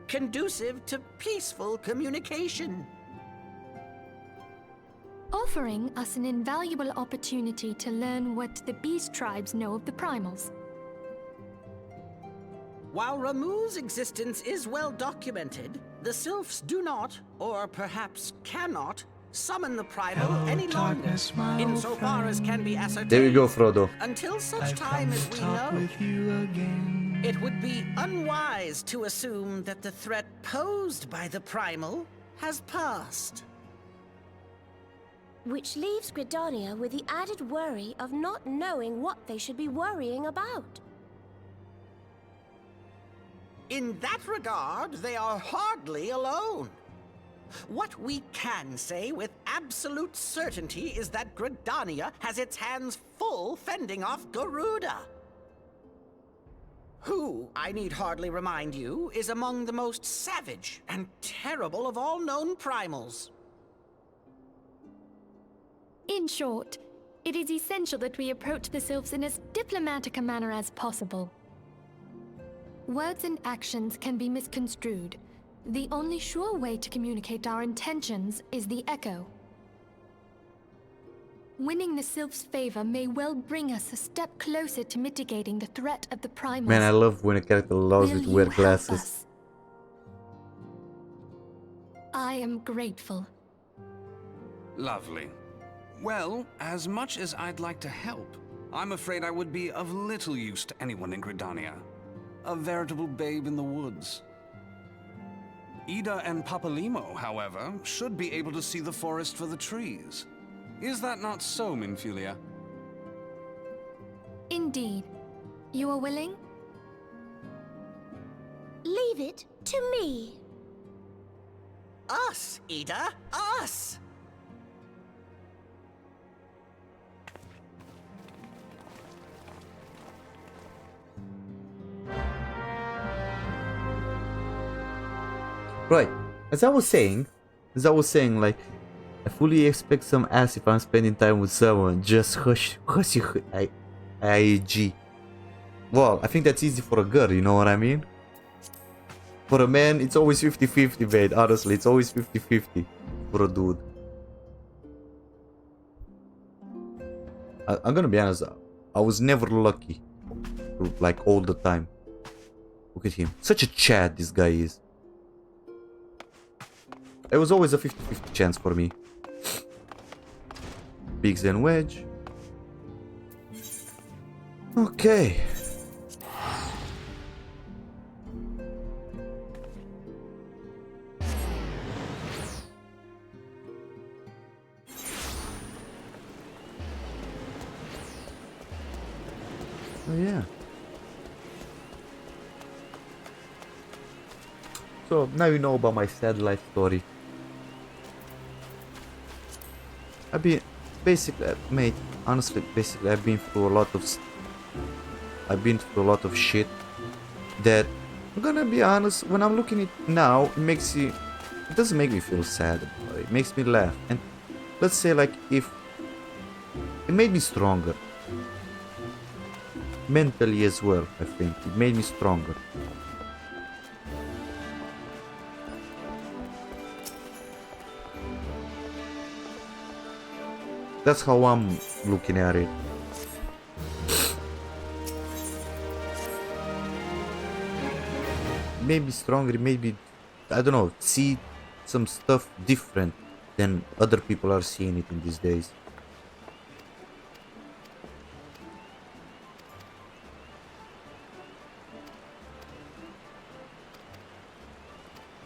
conducive to peaceful communication. Offering us an invaluable opportunity to learn what the beast tribes know of the primals. While Ramu's existence is well documented, the Sylphs do not, or perhaps cannot, summon the primal any longer, insofar as can be ascertained. There you go, Frodo. Until such time as we know. It would be unwise to assume that the threat posed by the primal has passed. Which leaves Gridania with the added worry of not knowing what they should be worrying about. In that regard, they are hardly alone. What we can say with absolute certainty is that Gridania has its hands full fending off Garuda, who, I need hardly remind you, is among the most savage and terrible of all known primals. In short, it is essential that we approach the Sylphs in as diplomatic a manner as possible. Words and actions can be misconstrued. The only sure way to communicate our intentions is the echo. Winning the Sylph's favor may well bring us a step closer to mitigating the threat of the primals. Man, I love when a character allows you to wear glasses. I am grateful. Lovely. Well, as much as I'd like to help, I'm afraid I would be of little use to anyone in Gridania. A veritable babe in the woods. Ida and Papalimo, however, should be able to see the forest for the trees. Is that not so, Minfulia? Indeed. You are willing? Leave it to me. Us, Ida, us! Right, as I was saying, like, I fully expect some ass if I'm spending time with someone. Just hush, I-I-G. Well, I think that's easy for a girl, you know what I mean? For a man, it's always 50-50, mate. Honestly, it's always 50-50 for a dude. I'm gonna be honest, I was never lucky. Like, all the time. Look at him. Such a Chad this guy is. It was always a 50-50 chance for me. Bigs and wedge. Okay. Oh yeah. So now you know about my sad life story. I've been basically, mate, honestly, basically I've been through a lot of shit that, I'm gonna be honest, when I'm looking at it now, it doesn't make me feel sad, it makes me laugh. And let's say, like, if it made me stronger mentally as well. I think it made me stronger. That's how I'm looking at it. Maybe stronger, maybe, I don't know, see some stuff different than other people are seeing it in these days.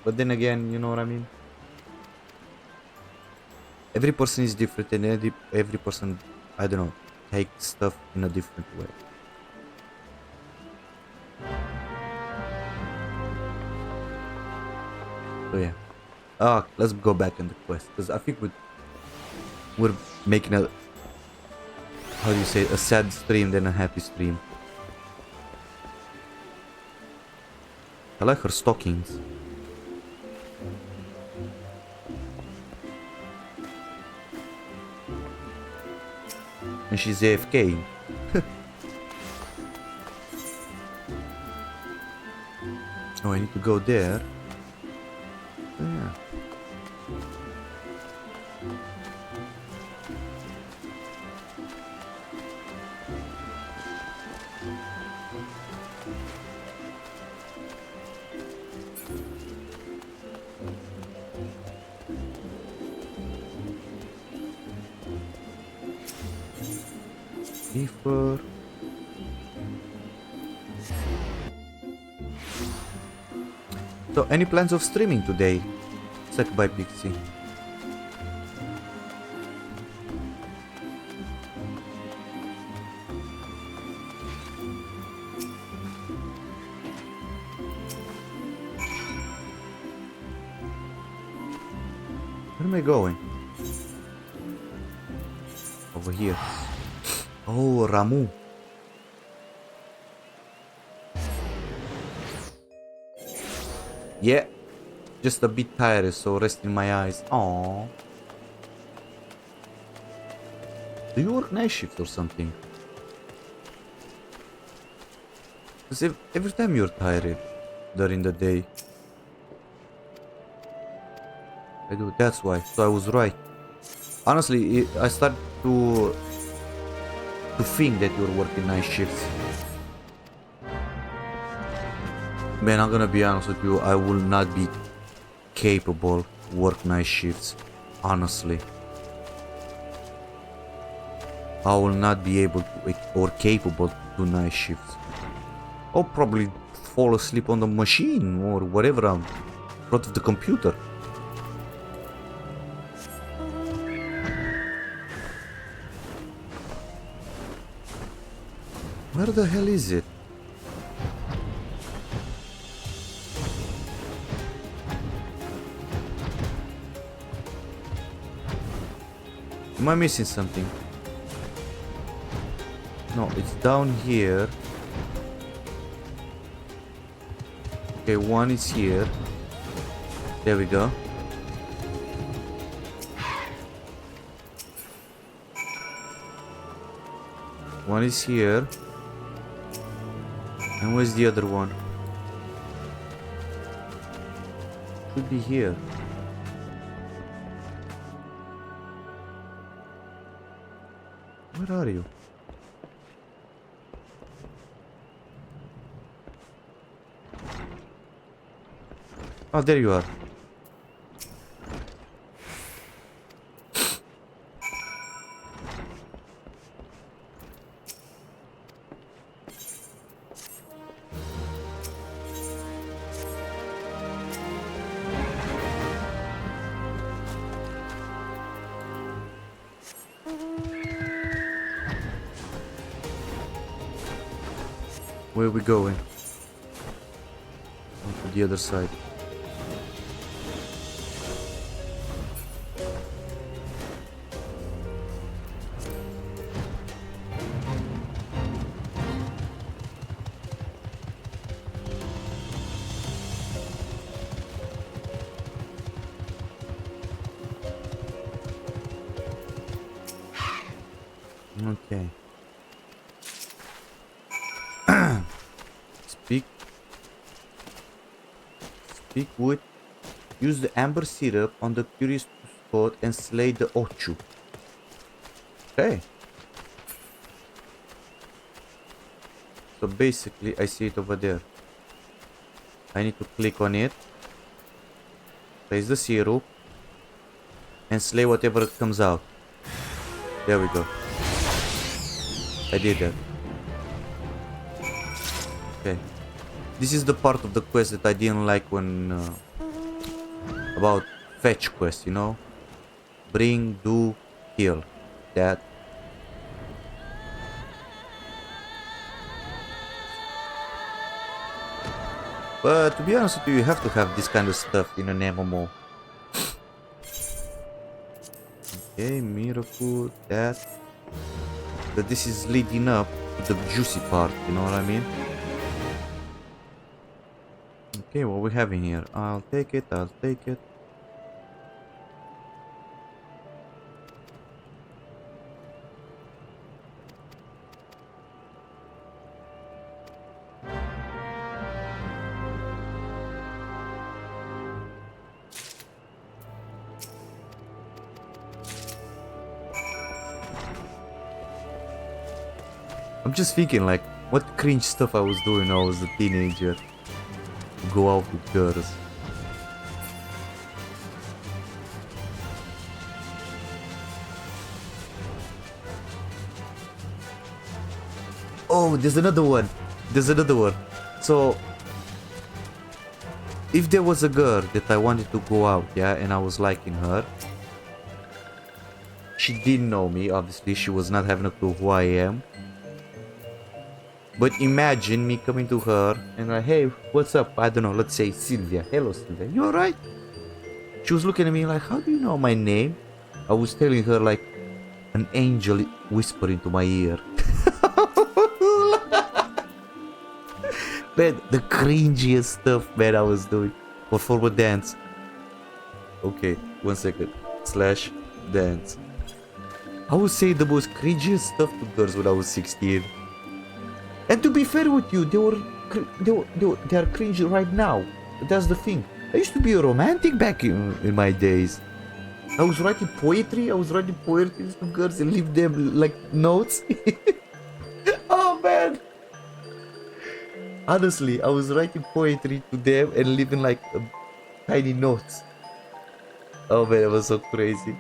But then again, you know what I mean? Every person is different, and every person, I don't know, takes stuff in a different way. So yeah. Let's go back in the quest, because I think we're making a, how do you say, a sad stream than a happy stream. I like her stockings. And she's AFK. Oh, I need to go there. Oh, yeah. Deeper. So, any plans of streaming today? Sec by Pixie. Where am I going? Over here. Oh, Ramu. Yeah. Just a bit tired, so resting my eyes. Aww. Do you work night shift or something? Because every time you're tired during the day. I do, that's why. So I was right. Honestly, I started to think that you're working night shifts. Man, I'm gonna be honest with you, I will not be capable to work night shifts. Honestly. I will not be able to, or capable to do night shifts. I'll probably fall asleep on the machine or whatever, in front of the computer. Where the hell is it? Am I missing something? No, it's down here. Okay, one is here. There we go. One is here. And where's the other one? should be here. Where are you? Oh, there you are. Where are we going? On to the other side. Okay. Speak wood. Use the amber syrup on the curious spot and slay the Ochu. Okay. So basically, I see it over there. I need to click on it. Place the syrup. And slay whatever comes out. There we go. I did that. Okay. This is the part of the quest that I didn't like when... about fetch quest, you know? Bring, do, kill. That. But to be honest with you have to have this kind of stuff in an MMO. Okay, miracle, that. But this is leading up to the juicy part, you know what I mean? Okay, what we have in here? I'll take it, I'll take it. I'm just thinking like what cringe stuff I was doing when I was a teenager. Go out with girls. Oh, there's another one. There's another one. So, if there was a girl that I wanted to go out, yeah, and I was liking her, she didn't know me, obviously. She was not having a clue who I am. But imagine me coming to her and like, hey, what's up? I don't know, let's say Sylvia. Hello, Sylvia. You alright? She was looking at me like, how do you know my name? I was telling her like an angel whispered into my ear. Man, the cringiest stuff, man, I was doing. For forward dance. Okay, 1 second. Slash dance. I would say the most cringiest stuff to girls when I was 16. And to be fair with you, they are cringy right now. That's the thing. I used to be a romantic back in my days. I was writing poetry. To girls and leave them like notes. Oh man. Honestly, I was writing poetry to them and leaving like tiny notes. Oh man, it was so crazy.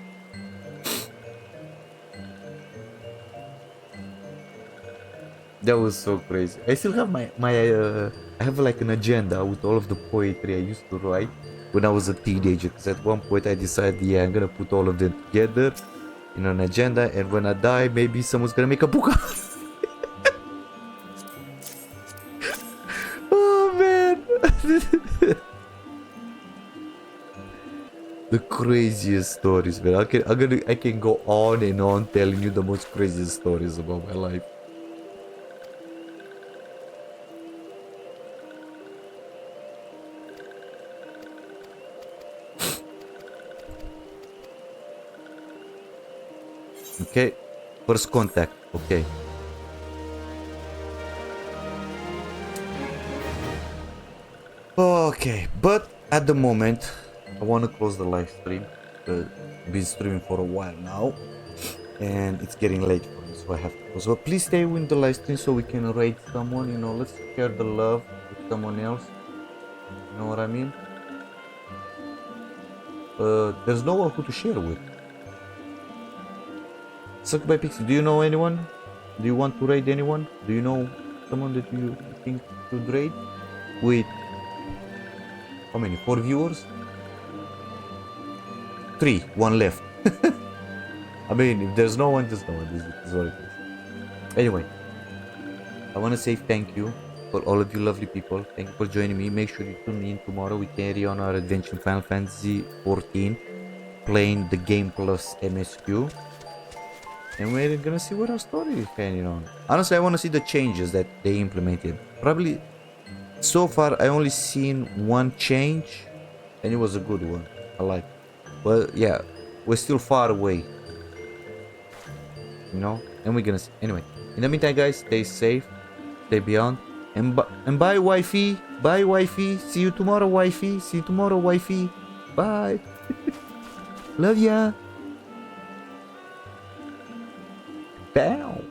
That was so crazy. I still have I have like an agenda with all of the poetry I used to write when I was a teenager. Because at one point I decided, yeah, I'm gonna put all of them together in an agenda, and when I die, maybe someone's gonna make a book. Oh man, the craziest stories, man. I can go on and on telling you the most craziest stories about my life. Okay, first contact, okay. Okay, but at the moment, I want to close the live stream. Been streaming for a while now, and it's getting late for me, so I have to close. So please stay with the live stream so we can raid someone. You know, let's share the love with someone else. You know what I mean? There's no one who to share with. Sucked by Pixie, do you know anyone? Do you want to raid anyone? Do you know someone that you think should raid? With how many? 4 viewers? 3, 1 left. I mean, if there's no one, there's no one. This is what it is. Anyway, I want to say thank you for all of you lovely people. Thank you for joining me. Make sure you tune in tomorrow. We carry on our adventure in Final Fantasy XIV, playing the game plus MSQ. And we're gonna see what our story is hanging on. Honestly, I want to see the changes that they implemented. Probably, so far, I only seen one change, and it was a good one. I like it. But yeah, we're still far away. You know? And we're gonna see. Anyway, in the meantime, guys, stay safe, stay beyond. And bye, wifey. Bye, wifey. See you tomorrow, wifey. See you tomorrow, wifey. Bye. Love ya. Bow.